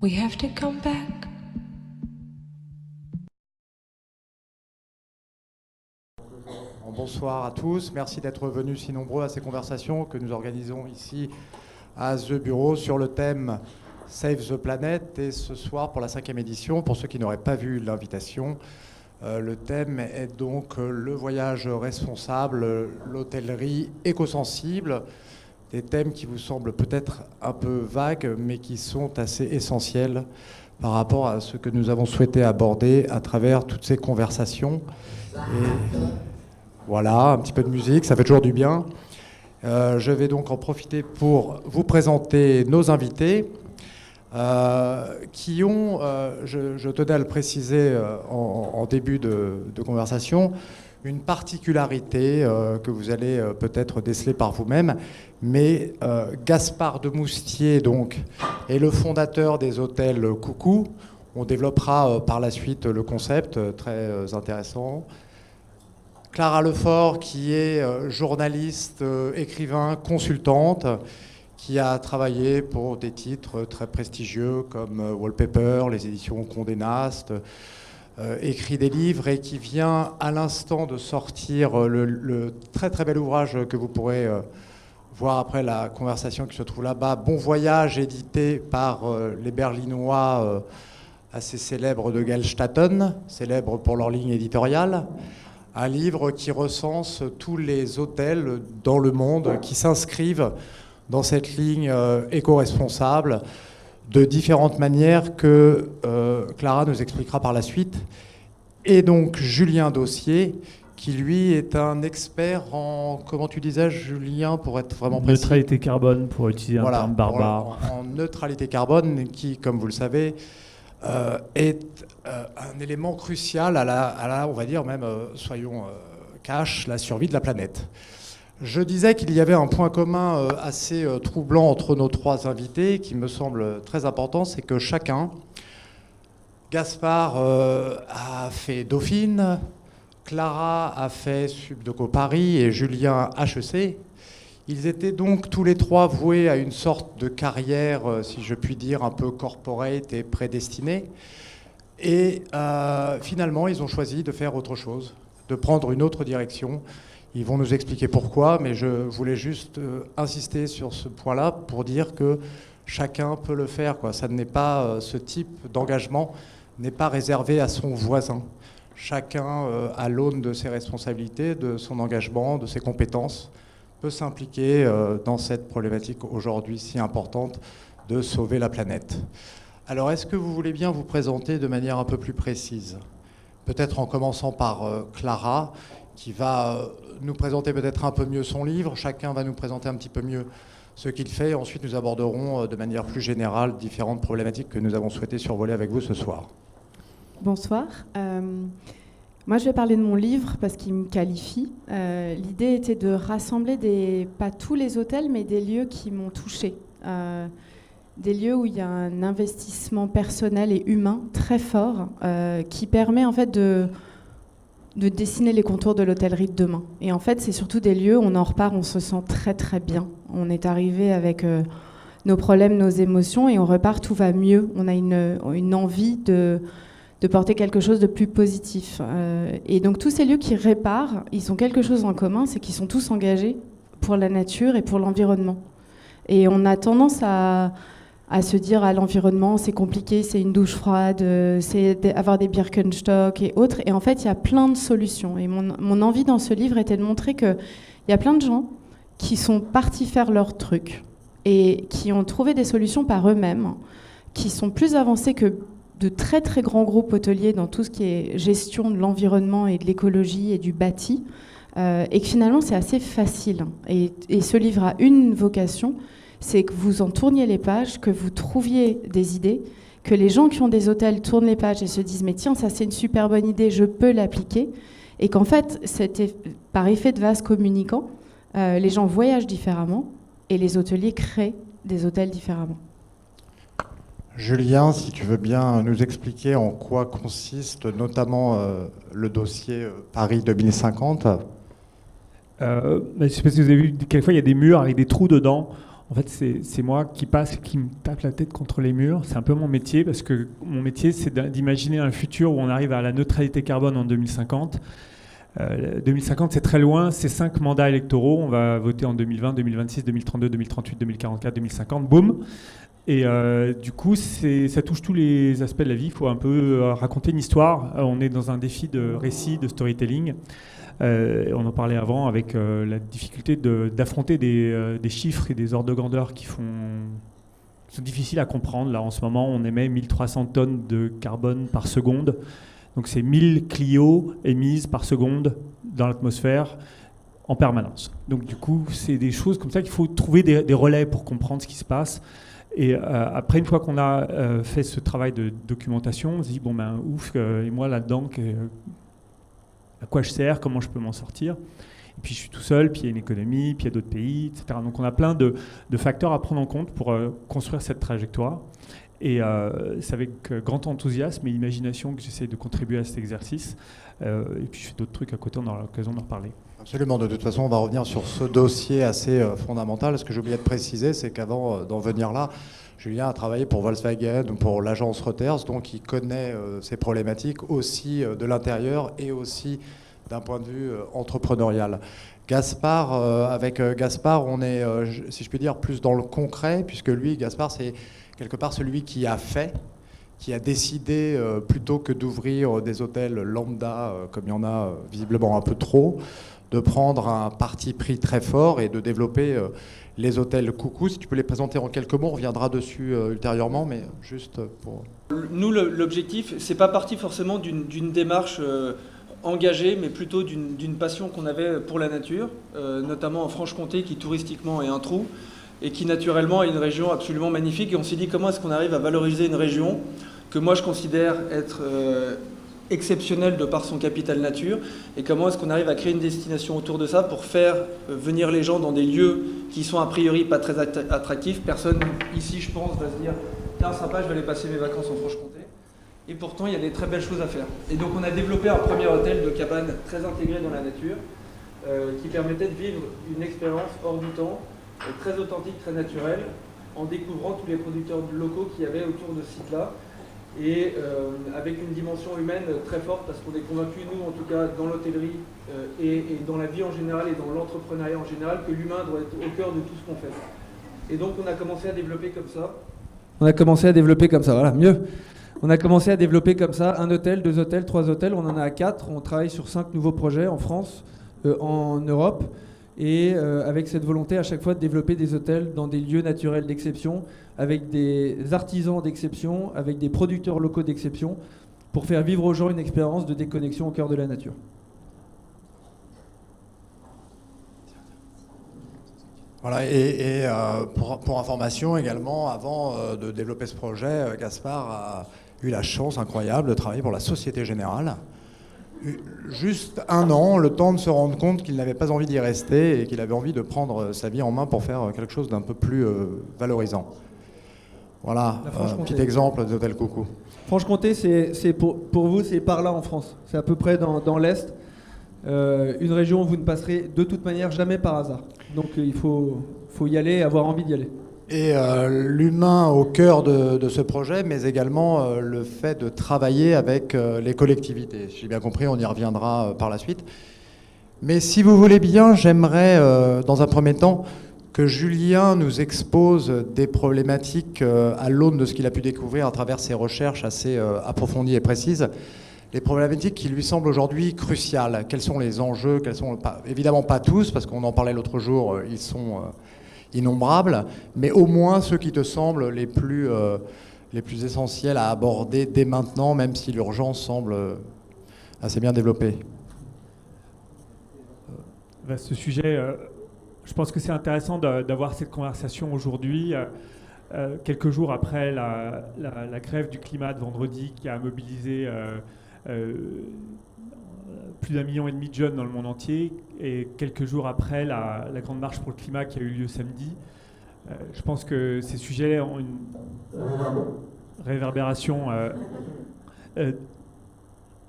We have to come back. Bonsoir à tous, merci d'être venus si nombreux à ces conversations que nous organisons ici à The Bureau sur le thème Save the Planet. Et ce soir, pour la 5e édition, pour ceux qui n'auraient pas vu l'invitation, le thème est donc le voyage responsable, l'hôtellerie éco-sensible, des thèmes qui vous semblent peut-être un peu vagues, mais qui sont assez essentiels par rapport à ce que nous avons souhaité aborder à travers toutes ces conversations. Et voilà, un petit peu de musique, ça fait toujours du bien. Je vais donc en profiter pour vous présenter nos invités qui ont, je tenais à le préciser en début de conversation, une particularité que vous allez peut-être déceler par vous-même, mais Gaspard de Moustier donc, est le fondateur des hôtels Coucou. On développera par la suite le concept, très intéressant. Clara Lefort, qui est journaliste, écrivain, consultante, qui a travaillé pour des titres très prestigieux comme Wallpaper, les éditions Condé Nast, écrit des livres et qui vient à l'instant de sortir le très très bel ouvrage que vous pourrez voir après la conversation qui se trouve là-bas, Bon Voyage, édité par les Berlinois assez célèbres de Gellstatten, célèbres pour leur ligne éditoriale. Un livre qui recense tous les hôtels dans le monde qui s'inscrivent dans cette ligne éco-responsable de différentes manières que Clara nous expliquera par la suite. Et donc Julien Dossier, qui lui est un expert en, comment tu disais Julien, pour être vraiment précis, neutralité carbone, pour utiliser un terme barbare. En neutralité carbone, qui, comme vous le savez, est un élément crucial à la on va dire même, soyons cash, la survie de la planète. Je disais qu'il y avait un point commun assez troublant entre nos trois invités, qui me semble très important, c'est que chacun, Gaspard a fait Dauphine, Clara a fait Subdeco Paris et Julien HEC. Ils étaient donc tous les trois voués à une sorte de carrière, si je puis dire, un peu corporate et prédestinée. Et finalement, ils ont choisi de faire autre chose, de prendre une autre direction. Ils vont nous expliquer pourquoi, mais je voulais juste insister sur ce point-là pour dire que chacun peut le faire, quoi. Ça n'est pas, ce type d'engagement n'est pas réservé à son voisin. Chacun, à l'aune de ses responsabilités, de son engagement, de ses compétences, peut s'impliquer dans cette problématique aujourd'hui si importante de sauver la planète. Alors, est-ce que vous voulez bien vous présenter de manière un peu plus précise ? Peut-être en commençant par Clara, qui va nous présenter peut-être un peu mieux son livre. Chacun va nous présenter un petit peu mieux ce qu'il fait. Ensuite, nous aborderons de manière plus générale différentes problématiques que nous avons souhaité survoler avec vous ce soir. Bonsoir. Moi, je vais parler de mon livre parce qu'il me qualifie. L'idée était de rassembler pas tous les hôtels, mais des lieux qui m'ont touchée. Des lieux où il y a un investissement personnel et humain très fort qui permet en fait de dessiner les contours de l'hôtellerie de demain. Et en fait, c'est surtout des lieux où on en repart, on se sent très très bien. On est arrivé avec nos problèmes, nos émotions et on repart, tout va mieux. On a une envie de porter quelque chose de plus positif. Et donc tous ces lieux qui réparent, ils ont quelque chose en commun, c'est qu'ils sont tous engagés pour la nature et pour l'environnement. Et on a tendance à se dire à l'environnement, c'est compliqué, c'est une douche froide, c'est avoir des Birkenstock et autres. Et en fait, il y a plein de solutions. Et mon envie dans ce livre était de montrer qu'il y a plein de gens qui sont partis faire leur truc et qui ont trouvé des solutions par eux-mêmes, qui sont plus avancés que de très très grands groupes hôteliers dans tout ce qui est gestion de l'environnement et de l'écologie et du bâti, et que finalement c'est assez facile. Et ce livre a une vocation, c'est que vous en tourniez les pages, que vous trouviez des idées, que les gens qui ont des hôtels tournent les pages et se disent « mais tiens, ça c'est une super bonne idée, je peux l'appliquer », et qu'en fait, par effet de vase communicant, les gens voyagent différemment et les hôteliers créent des hôtels différemment. Julien, si tu veux bien nous expliquer en quoi consiste notamment le dossier Paris 2050. Je ne sais pas si vous avez vu, quelquefois il y a des murs avec des trous dedans. En fait, c'est moi qui passe, qui me tape la tête contre les murs. C'est un peu mon métier, parce que mon métier, c'est d'imaginer un futur où on arrive à la neutralité carbone en 2050. 2050, c'est très loin, c'est 5 mandats électoraux. On va voter en 2020, 2026, 2032, 2038, 2044, 2050, boum. Et du coup, ça touche tous les aspects de la vie. Il faut un peu raconter une histoire. On est dans un défi de récit, de storytelling. On en parlait avant avec la difficulté d'affronter des chiffres et des ordres de grandeur qui sont difficiles à comprendre. Là, en ce moment, on émet 1300 tonnes de carbone par seconde. Donc, c'est 1000 Clio émises par seconde dans l'atmosphère en permanence. Donc, du coup, c'est des choses comme ça qu'il faut trouver des relais pour comprendre ce qui se passe. Et après, une fois qu'on a fait ce travail de documentation, on se dit, bon, ben, ouf, et moi, là-dedans, à quoi je sers, comment je peux m'en sortir. Et puis je suis tout seul, puis il y a une économie, puis il y a d'autres pays, etc. Donc on a plein de facteurs à prendre en compte pour construire cette trajectoire. Et c'est avec grand enthousiasme et imagination que j'essaie de contribuer à cet exercice. Et puis je fais d'autres trucs à côté, on aura l'occasion d'en reparler. Absolument, de toute façon on va revenir sur ce dossier assez fondamental. Ce que j'ai oublié de préciser, c'est qu'avant d'en venir là, Julien a travaillé pour Volkswagen, pour l'agence Reuters, donc il connaît ces problématiques aussi de l'intérieur et aussi d'un point de vue entrepreneurial. Gaspard, avec Gaspard, on est, si je puis dire, plus dans le concret, puisque lui, Gaspard, c'est quelque part celui qui a fait, qui a décidé, plutôt que d'ouvrir des hôtels lambda, comme il y en a visiblement un peu trop, de prendre un parti pris très fort et de développer les hôtels Coucou. Si tu peux les présenter en quelques mots, on reviendra dessus ultérieurement, mais juste pour... Nous, l'objectif, c'est pas parti forcément d'une démarche engagée, mais plutôt d'une passion qu'on avait pour la nature, notamment en Franche-Comté, qui touristiquement est un trou, et qui naturellement est une région absolument magnifique. Et on s'est dit, comment est-ce qu'on arrive à valoriser une région que moi je considère être exceptionnelle de par son capital nature, et comment est-ce qu'on arrive à créer une destination autour de ça pour faire venir les gens dans des lieux qui sont a priori pas très attractifs. Personne ici, je pense, va se dire tiens, sympa, je vais aller passer mes vacances en Franche-Comté. Et pourtant, il y a des très belles choses à faire. Et donc on a développé un premier hôtel de cabane très intégré dans la nature, qui permettait de vivre une expérience hors du temps, très authentique, très naturelle, en découvrant tous les producteurs locaux qu'il y avait autour de ce site-là, et avec une dimension humaine très forte, parce qu'on est convaincus, nous en tout cas, dans l'hôtellerie et dans la vie en général et dans l'entrepreneuriat en général, que l'humain doit être au cœur de tout ce qu'on fait. Et donc on a commencé à développer comme ça. Voilà, mieux. On a commencé à développer comme ça un hôtel, 2 hôtels, 3 hôtels, on en a 4, on travaille sur 5 nouveaux projets en France, en Europe, et avec cette volonté à chaque fois de développer des hôtels dans des lieux naturels d'exception, avec des artisans d'exception, avec des producteurs locaux d'exception, pour faire vivre aux gens une expérience de déconnexion au cœur de la nature. Voilà, et pour information également, avant de développer ce projet, Gaspard a eu la chance incroyable de travailler pour la Société Générale. Juste 1 an, le temps de se rendre compte qu'il n'avait pas envie d'y rester et qu'il avait envie de prendre sa vie en main pour faire quelque chose d'un peu plus valorisant. Voilà, un petit exemple des hôtels Coucou. Franche-Comté, c'est pour vous, c'est par là en France. C'est à peu près dans l'Est. Une région où vous ne passerez de toute manière jamais par hasard. Donc il faut y aller, avoir envie d'y aller. Et l'humain au cœur de ce projet, mais également le fait de travailler avec les collectivités. Si j'ai bien compris, on y reviendra par la suite. Mais si vous voulez bien, j'aimerais, dans un premier temps, que Julien nous expose des problématiques à l'aune de ce qu'il a pu découvrir à travers ses recherches assez approfondies et précises. Les problématiques qui lui semblent aujourd'hui cruciales. Quels sont les enjeux? Évidemment pas tous, parce qu'on en parlait l'autre jour, ils sont innombrables, mais au moins ceux qui te semblent les plus essentiels à aborder dès maintenant, même si l'urgence semble assez bien développée. Ce sujet, je pense que c'est intéressant d'avoir cette conversation aujourd'hui, quelques jours après la grève du climat de vendredi qui a mobilisé plus d'1,5 million de jeunes dans le monde entier, et quelques jours après la grande marche pour le climat qui a eu lieu samedi. Je pense que ces sujets ont une réverbération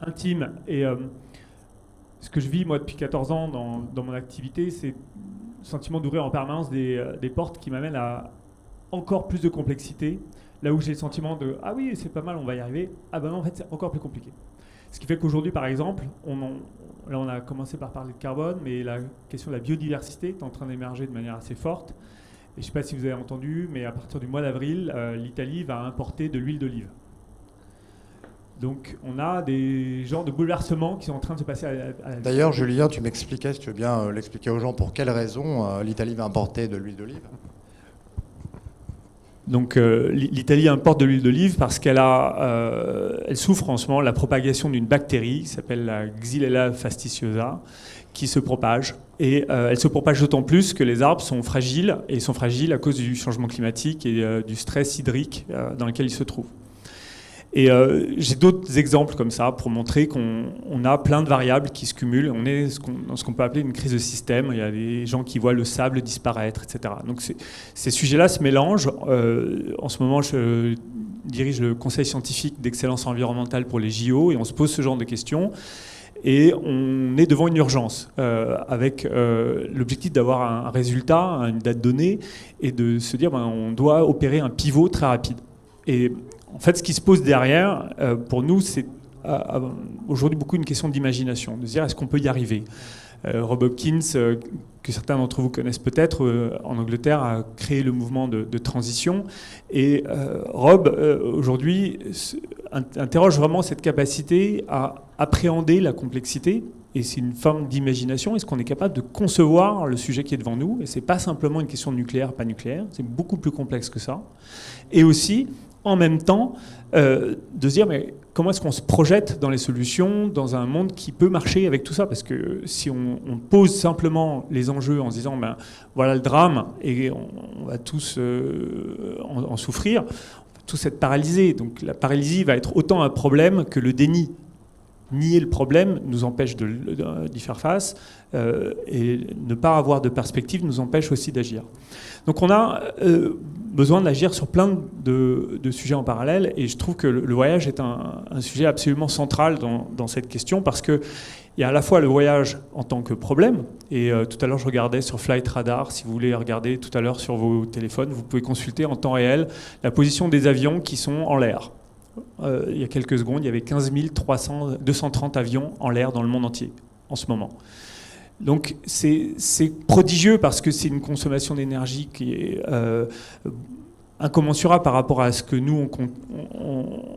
intime, et ce que je vis moi depuis 14 ans dans mon activité, c'est sentiment d'ouvrir en permanence des portes qui m'amènent à encore plus de complexité. Là où j'ai le sentiment de « Ah oui, c'est pas mal, on va y arriver », ah ben non, en fait, c'est encore plus compliqué. Ce qui fait qu'aujourd'hui, par exemple, là on a commencé par parler de carbone, mais la question de la biodiversité est en train d'émerger de manière assez forte. Et je ne sais pas si vous avez entendu, mais à partir du mois d'avril, l'Italie va importer de l'huile d'olive. Donc on a des genres de bouleversements qui sont en train de se passer à D'ailleurs, Julien, tu m'expliquais, si tu veux bien l'expliquer aux gens, pour quelles raisons l'Italie va importer de l'huile d'olive. Donc l'Italie importe de l'huile d'olive parce qu'elle souffre en ce moment de la propagation d'une bactérie qui s'appelle la Xylella fastidiosa qui se propage. Et elle se propage d'autant plus que les arbres sont fragiles, et ils sont fragiles à cause du changement climatique et du stress hydrique dans lequel ils se trouvent. Et j'ai d'autres exemples comme ça pour montrer qu'on a plein de variables qui se cumulent. On est dans ce qu'on peut appeler une crise de système. Il y a des gens qui voient le sable disparaître, etc. Donc ces sujets-là se mélangent. En ce moment, je dirige le conseil scientifique d'excellence environnementale pour les JO, et on se pose ce genre de questions. Et on est devant une urgence, avec l'objectif d'avoir un résultat, une date donnée, et de se dire on doit opérer un pivot très rapide. Et en fait, ce qui se pose derrière, pour nous, c'est aujourd'hui beaucoup une question d'imagination, de se dire est-ce qu'on peut y arriver. Rob Hopkins, que certains d'entre vous connaissent peut-être, en Angleterre, a créé le mouvement de transition. Et Rob, aujourd'hui, interroge vraiment cette capacité à appréhender la complexité. Et c'est une forme d'imagination. Est-ce qu'on est capable de concevoir le sujet qui est devant nous? Et ce n'est pas simplement une question de nucléaire, pas nucléaire. C'est beaucoup plus complexe que ça. Et aussi, en même temps, de se dire mais comment est-ce qu'on se projette dans les solutions, dans un monde qui peut marcher avec tout ça? Parce que si on pose simplement les enjeux en se disant voilà le drame et on va tous en souffrir, on va tous être paralysés. Donc la paralysie va être autant un problème que le déni. Nier le problème nous empêche d'y faire face, et ne pas avoir de perspective nous empêche aussi d'agir. Donc on a besoin d'agir sur plein de sujets en parallèle, et je trouve que le voyage est un sujet absolument central dans cette question, parce qu'il y a à la fois le voyage en tant que problème, et tout à l'heure je regardais sur Flight Radar, si vous voulez regarder tout à l'heure sur vos téléphones, vous pouvez consulter en temps réel la position des avions qui sont en l'air. Il y a quelques secondes, il y avait 15 230 avions en l'air dans le monde entier en ce moment. Donc c'est prodigieux parce que c'est une consommation d'énergie qui est incommensurable par rapport à ce que nous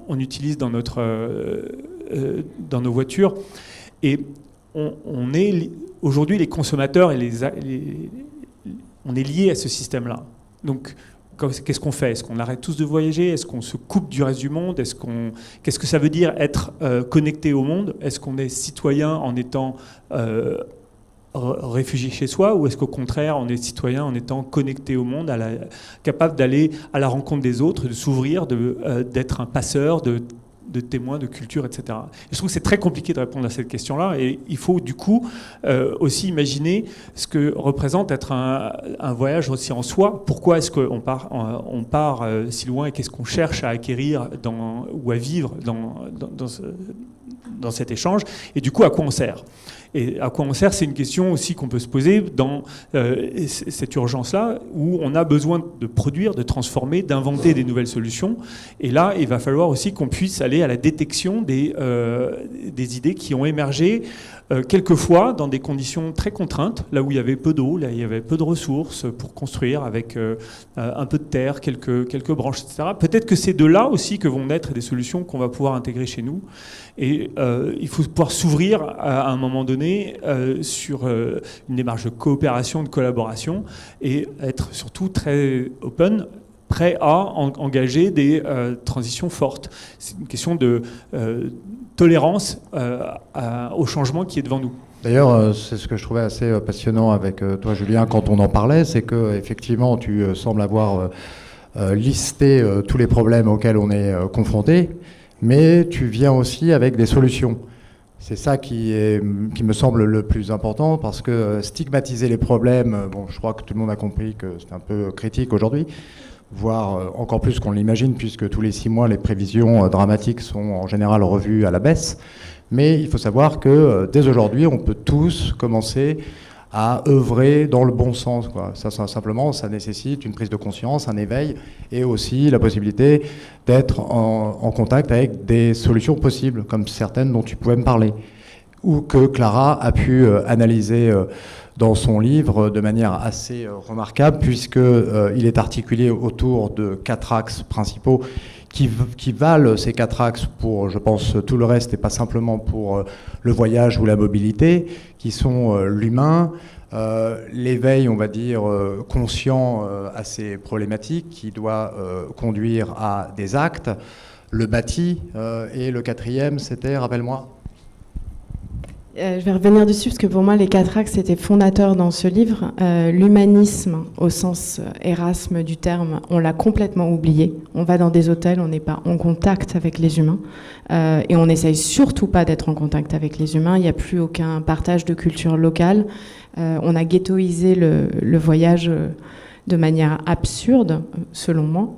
on utilise dans nos voitures. Et on est aujourd'hui les consommateurs et on est liés à ce système-là. Donc qu'est-ce qu'on fait? Est-ce qu'on arrête tous de voyager? Est-ce qu'on se coupe du reste du monde? Qu'est-ce que ça veut dire être connecté au monde? Est-ce qu'on est citoyen en étant réfugié chez soi, ou est-ce qu'au contraire on est citoyen en étant connecté au monde, capable d'aller à la rencontre des autres, de s'ouvrir, d'être un passeur, de témoins, de culture, etc. Et je trouve que c'est très compliqué de répondre à cette question-là, et il faut du coup aussi imaginer ce que représente être un voyage aussi en soi. Pourquoi est-ce qu'on part si loin, et qu'est-ce qu'on cherche à acquérir ou à vivre dans cet échange, et du coup à quoi on sert. Et à quoi on sert, c'est une question aussi qu'on peut se poser dans cette urgence-là, où on a besoin de produire, de transformer, d'inventer des nouvelles solutions. Et là, il va falloir aussi qu'on puisse aller à la détection des idées qui ont émergé, quelquefois dans des conditions très contraintes, là où il y avait peu d'eau, là où il y avait peu de ressources pour construire, avec un peu de terre, quelques branches, etc. Peut-être que c'est de là aussi que vont naître des solutions qu'on va pouvoir intégrer chez nous. Et il faut pouvoir s'ouvrir à un moment donné sur une démarche de coopération, de collaboration, et être surtout très open, prêt à engager des transitions fortes. C'est une question de tolérance au changement qui est devant nous. D'ailleurs, c'est ce que je trouvais assez passionnant avec toi, Julien, quand on en parlait, c'est que effectivement, tu sembles avoir listé tous les problèmes auxquels on est confronté, mais tu viens aussi avec des solutions. C'est ça qui me semble le plus important, parce que stigmatiser les problèmes, bon, je crois que tout le monde a compris que c'est un peu critique aujourd'hui, voire encore plus qu'on l'imagine, puisque tous les 6 mois, les prévisions dramatiques sont en général revues à la baisse. Mais il faut savoir que dès aujourd'hui, on peut tous commencer à œuvrer dans le bon sens, quoi. Ça, simplement, ça nécessite une prise de conscience, un éveil, et aussi la possibilité d'être en contact avec des solutions possibles, comme certaines dont tu pouvais me parler, ou que Clara a pu analyser dans son livre de manière assez remarquable, puisqu'il est articulé autour de 4 axes principaux qui valent ces 4 axes pour, je pense, tout le reste, et pas simplement pour le voyage ou la mobilité, qui sont l'humain, l'éveil, on va dire, conscient à ces problématiques, qui doit conduire à des actes, le bâti, et le 4e, c'était, rappelle-moi. Je vais revenir dessus parce que pour moi les 4 axes étaient fondateurs dans ce livre. L'humanisme au sens Erasme du terme, on l'a complètement oublié. On va dans des hôtels, on n'est pas en contact avec les humains et on n'essaye surtout pas d'être en contact avec les humains. Il n'y a plus aucun partage de culture locale. On a ghettoisé le voyage de manière absurde, selon moi.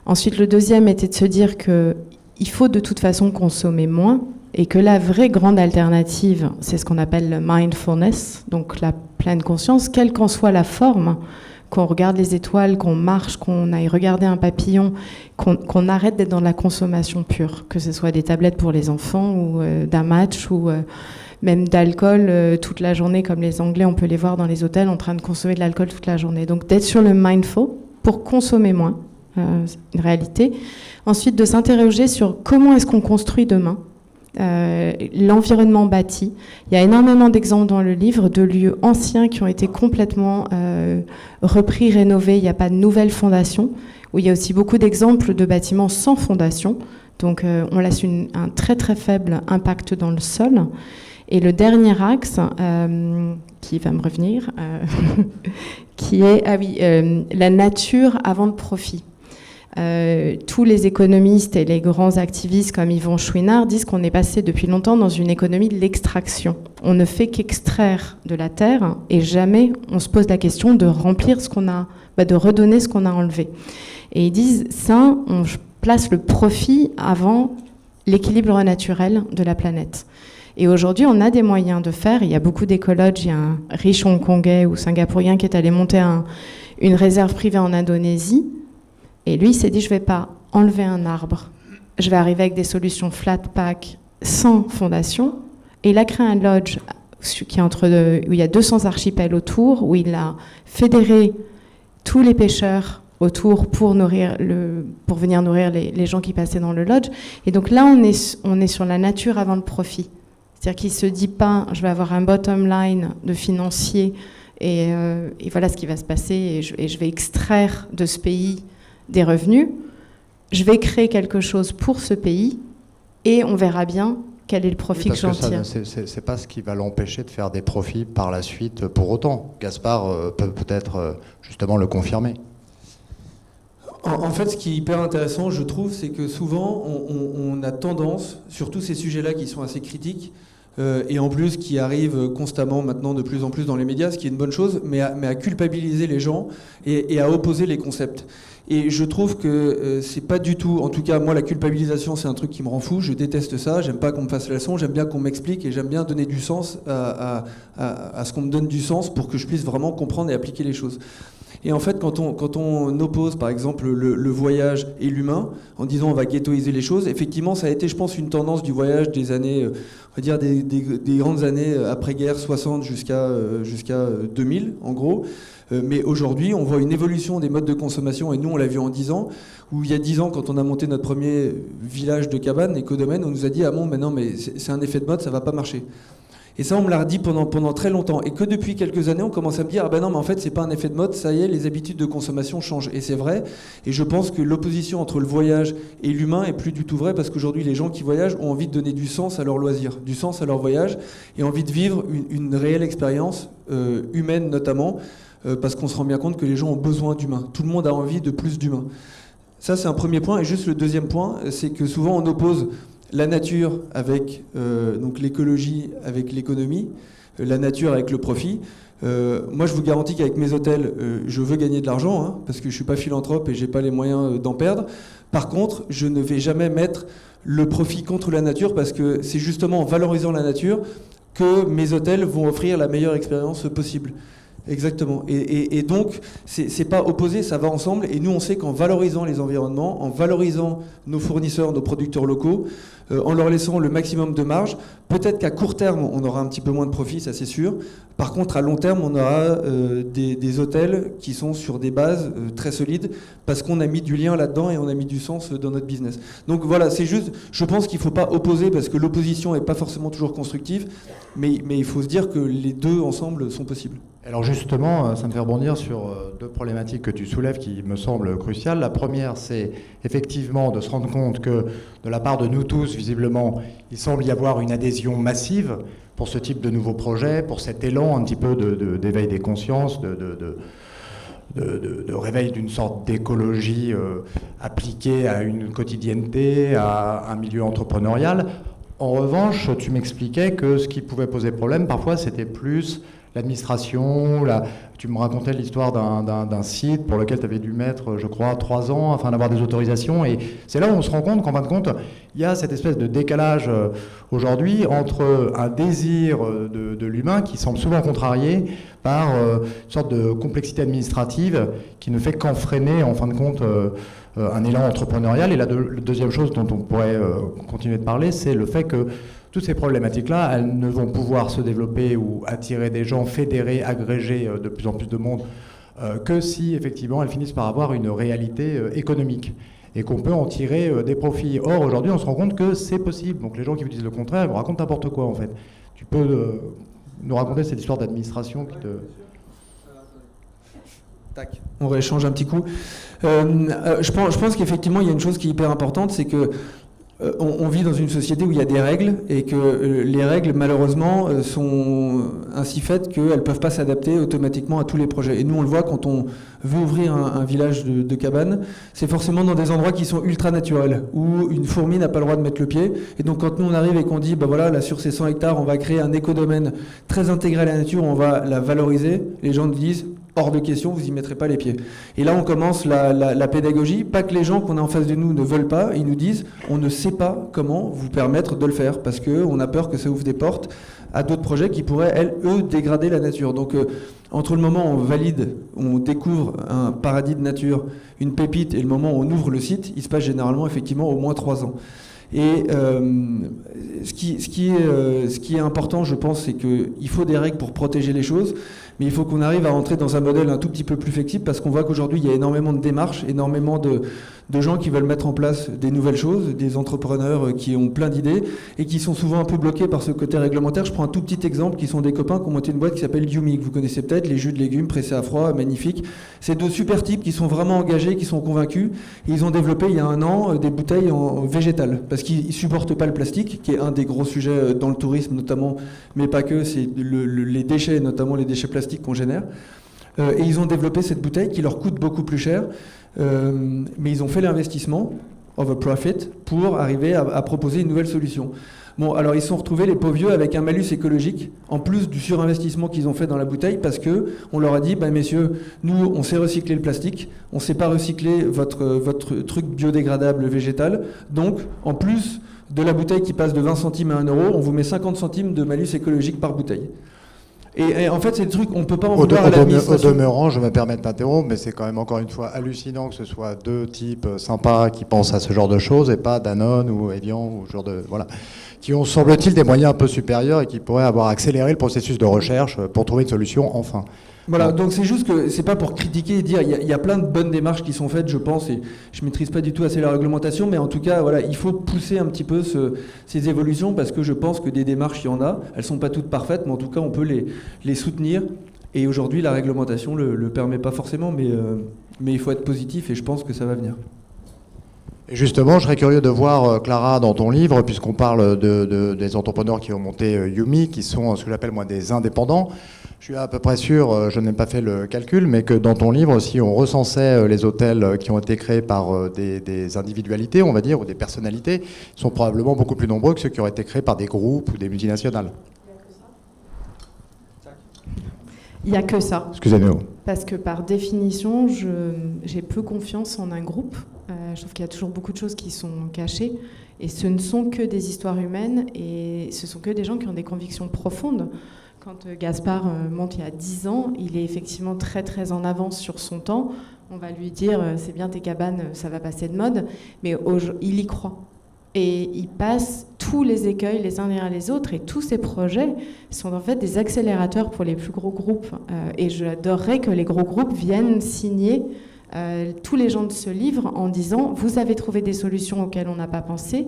Ensuite, le 2e était de se dire qu'il faut de toute façon consommer moins. Et que la vraie grande alternative, c'est ce qu'on appelle le mindfulness, donc la pleine conscience, quelle qu'en soit la forme, qu'on regarde les étoiles, qu'on marche, qu'on aille regarder un papillon, qu'on arrête d'être dans la consommation pure, que ce soit des tablettes pour les enfants ou d'un match ou même d'alcool toute la journée, comme les Anglais, on peut les voir dans les hôtels en train de consommer de l'alcool toute la journée. Donc d'être sur le mindful pour consommer moins, c'est une réalité. Ensuite, de s'interroger sur comment est-ce qu'on construit demain. L'environnement bâti. Il y a énormément d'exemples dans le livre de lieux anciens qui ont été complètement repris, rénovés. Il n'y a pas de nouvelles fondations. Où il y a aussi beaucoup d'exemples de bâtiments sans fondation. Donc on laisse un très très faible impact dans le sol. Et le dernier axe, qui va me revenir, qui est la nature avant le profit. Tous les économistes et les grands activistes comme Yvon Chouinard disent qu'on est passé depuis longtemps dans une économie de l'extraction. On ne fait qu'extraire de la terre et jamais on se pose la question de remplir ce qu'on a, de redonner ce qu'on a enlevé. Et ils disent ça, on place le profit avant l'équilibre naturel de la planète. Et aujourd'hui, on a des moyens de faire. Il y a beaucoup d'écologues. Il y a un riche hongkongais ou singapourien qui est allé monter une réserve privée en Indonésie. Et lui, il s'est dit, je ne vais pas enlever un arbre. Je vais arriver avec des solutions flat pack, sans fondation. Et il a créé un lodge où il y a 200 archipels autour, où il a fédéré tous les pêcheurs autour pour venir nourrir les gens qui passaient dans le lodge. Et donc là, on est sur la nature avant le profit. C'est-à-dire qu'il ne se dit pas, je vais avoir un bottom line de financier et voilà ce qui va se passer et je vais extraire de ce pays des revenus, je vais créer quelque chose pour ce pays et on verra bien quel est le profit que j'en tire. C'est pas ce qui va l'empêcher de faire des profits par la suite pour autant. Gaspard peut peut-être justement le confirmer. En fait, ce qui est hyper intéressant, je trouve, c'est que souvent, on a tendance, sur tous ces sujets-là qui sont assez critiques, et en plus qui arrivent constamment maintenant de plus en plus dans les médias, ce qui est une bonne chose, mais à culpabiliser les gens et à opposer les concepts. Et je trouve que c'est pas du tout, en tout cas moi la culpabilisation c'est un truc qui me rend fou, je déteste ça, j'aime pas qu'on me fasse la leçon, j'aime bien qu'on m'explique et j'aime bien donner du sens à ce qu'on me donne du sens pour que je puisse vraiment comprendre et appliquer les choses. Et en fait, quand on oppose, par exemple, le voyage et l'humain, en disant on va ghettoiser les choses, effectivement, ça a été, je pense, une tendance du voyage des années, on va dire des grandes années après-guerre, 60 jusqu'à 2000, en gros. Mais aujourd'hui, on voit une évolution des modes de consommation, et nous, on l'a vu en 10 ans, où il y a 10 ans, quand on a monté notre premier village de cabane, écodomaine, on nous a dit « Ah bon, mais non, mais c'est un effet de mode, ça va pas marcher ». Et ça, on me l'a redit pendant très longtemps. Et que depuis quelques années, on commence à me dire « Ah ben non, mais en fait, c'est pas un effet de mode, ça y est, les habitudes de consommation changent ». Et c'est vrai, et je pense que l'opposition entre le voyage et l'humain est plus du tout vraie, parce qu'aujourd'hui, les gens qui voyagent ont envie de donner du sens à leur loisir, du sens à leur voyage, et envie de vivre une réelle expérience, humaine notamment, parce qu'on se rend bien compte que les gens ont besoin d'humains. Tout le monde a envie de plus d'humains. Ça, c'est un premier point. Et juste le deuxième point, c'est que souvent on oppose la nature avec donc l'écologie avec l'économie, la nature avec le profit. Moi, je vous garantis qu'avec mes hôtels, je veux gagner de l'argent, hein, parce que je ne suis pas philanthrope et je n'ai pas les moyens d'en perdre. Par contre, je ne vais jamais mettre le profit contre la nature, parce que c'est justement en valorisant la nature que mes hôtels vont offrir la meilleure expérience possible. Exactement. Et donc, c'est pas opposé, ça va ensemble. Et nous, on sait qu'en valorisant les environnements, en valorisant nos fournisseurs, nos producteurs locaux, en leur laissant le maximum de marge, peut-être qu'à court terme, on aura un petit peu moins de profit, ça c'est sûr. Par contre, à long terme, on aura des hôtels qui sont sur des bases très solides parce qu'on a mis du lien là-dedans et on a mis du sens dans notre business. Donc voilà, c'est juste, je pense qu'il ne faut pas opposer parce que l'opposition n'est pas forcément toujours constructive, mais il faut se dire que les deux ensemble sont possibles. Alors justement, ça me fait rebondir sur deux problématiques que tu soulèves qui me semblent cruciales. La première, c'est effectivement de se rendre compte que de la part de nous tous, visiblement, il semble y avoir une adhésion massive pour ce type de nouveaux projets, pour cet élan un petit peu d'éveil des consciences, de réveil d'une sorte d'écologie appliquée à une quotidienneté, à un milieu entrepreneurial. En revanche, tu m'expliquais que ce qui pouvait poser problème, parfois, c'était plus l'administration. Tu me racontais l'histoire d'un site pour lequel tu avais dû mettre, je crois, 3 ans afin d'avoir des autorisations. Et c'est là où on se rend compte qu'en fin de compte, il y a cette espèce de décalage aujourd'hui entre un désir de l'humain qui semble souvent contrarié par une sorte de complexité administrative qui ne fait qu'enfreiner, en fin de compte, un élan entrepreneurial. Et la deuxième chose dont on pourrait continuer de parler, c'est le fait que toutes ces problématiques-là, elles ne vont pouvoir se développer ou attirer des gens, fédérer, agréger de plus en plus de monde, que si effectivement elles finissent par avoir une réalité économique et qu'on peut en tirer des profits. Or, aujourd'hui, on se rend compte que c'est possible. Donc les gens qui vous disent le contraire, ils vous racontent n'importe quoi en fait. Tu peux nous raconter cette histoire d'administration qui te... Tac, on rééchange un petit coup. Je pense qu'effectivement, il y a une chose qui est hyper importante, c'est que on vit dans une société où il y a des règles et que les règles, malheureusement, sont ainsi faites qu'elles ne peuvent pas s'adapter automatiquement à tous les projets. Et nous, on le voit quand on veut ouvrir un village de cabanes, c'est forcément dans des endroits qui sont ultra naturels, où une fourmi n'a pas le droit de mettre le pied. Et donc, quand nous, on arrive et qu'on dit, bah voilà, là, sur ces 100 hectares, on va créer un écodomaine très intégré à la nature, on va la valoriser, les gens nous disent, hors de question, vous n'y mettrez pas les pieds. Et là, on commence la pédagogie. Pas que les gens qu'on a en face de nous ne veulent pas, ils nous disent, on ne sait pas comment vous permettre de le faire, parce qu'on a peur que ça ouvre des portes à d'autres projets qui pourraient, eux, dégrader la nature. Donc, entre le moment où on valide, on découvre un paradis de nature, une pépite, et le moment où on ouvre le site, il se passe généralement, effectivement, au moins 3 ans. Et ce qui est important, je pense, c'est qu'il faut des règles pour protéger les choses, mais il faut qu'on arrive à rentrer dans un modèle un tout petit peu plus flexible, parce qu'on voit qu'aujourd'hui, il y a énormément de démarches, énormément de gens qui veulent mettre en place des nouvelles choses, des entrepreneurs qui ont plein d'idées, et qui sont souvent un peu bloqués par ce côté réglementaire. Je prends un tout petit exemple, qui sont des copains qui ont monté une boîte qui s'appelle Yumi, que vous connaissez peut-être, les jus de légumes pressés à froid, magnifiques. C'est 2 super types qui sont vraiment engagés, qui sont convaincus, et ils ont développé il y a 1 an des bouteilles en végétales, parce qu'ils ne supportent pas le plastique, qui est un des gros sujets dans le tourisme notamment, mais pas que, c'est les déchets, notamment les déchets plastiques qu'on génère. Et ils ont développé cette bouteille qui leur coûte beaucoup plus cher, mais ils ont fait l'investissement of a profit pour arriver à proposer une nouvelle solution. Bon, alors ils se sont retrouvés, les pauvres vieux, avec un malus écologique, en plus du surinvestissement qu'ils ont fait dans la bouteille, parce que on leur a dit, bah, messieurs, nous, on sait recycler le plastique, on ne sait pas recycler votre truc biodégradable végétal, donc, en plus de la bouteille qui passe de 20 centimes à 1 euro, on vous met 50 centimes de malus écologique par bouteille. Et en fait, c'est le truc, on ne peut pas en vouloir à l'administration. Au demeurant, je me permets de t'interrompre, mais c'est quand même encore une fois hallucinant que ce soit 2 types sympas qui pensent à ce genre de choses et pas Danone ou Evian ou ce genre de... Voilà. Qui ont, semble-t-il, des moyens un peu supérieurs et qui pourraient avoir accéléré le processus de recherche pour trouver une solution enfin. Voilà, donc c'est juste que c'est pas pour critiquer et dire, il y a plein de bonnes démarches qui sont faites, je pense, et je maîtrise pas du tout assez la réglementation, mais en tout cas, voilà, il faut pousser un petit peu ces évolutions, parce que je pense que des démarches, il y en a, elles sont pas toutes parfaites, mais en tout cas, on peut les soutenir, et aujourd'hui, la réglementation le permet pas forcément, mais il faut être positif, et je pense que ça va venir. Et justement, je serais curieux de voir, Clara, dans ton livre, puisqu'on parle des entrepreneurs qui ont monté Yumi, qui sont ce que j'appelle moi des indépendants. Je suis à peu près sûr, je n'ai pas fait le calcul, mais que dans ton livre aussi, on recensait les hôtels qui ont été créés par des individualités, on va dire, ou des personnalités, qui sont probablement beaucoup plus nombreux que ceux qui auraient été créés par des groupes ou des multinationales. Il n'y a que ça. Excusez-nous. Parce que par définition, j'ai peu confiance en un groupe Je trouve qu'il y a toujours beaucoup de choses qui sont cachées. Et ce ne sont que des histoires humaines et ce sont que des gens qui ont des convictions profondes. Quand Gaspard monte il y a 10 ans, il est effectivement très très en avance sur son temps. On va lui dire c'est bien tes cabanes, ça va passer de mode, mais il y croit. Et il passe tous les écueils les uns derrière les autres et tous ces projets sont en fait des accélérateurs pour les plus gros groupes. Et j'adorerais que les gros groupes viennent signer tous les gens de ce livre en disant vous avez trouvé des solutions auxquelles on n'a pas pensé,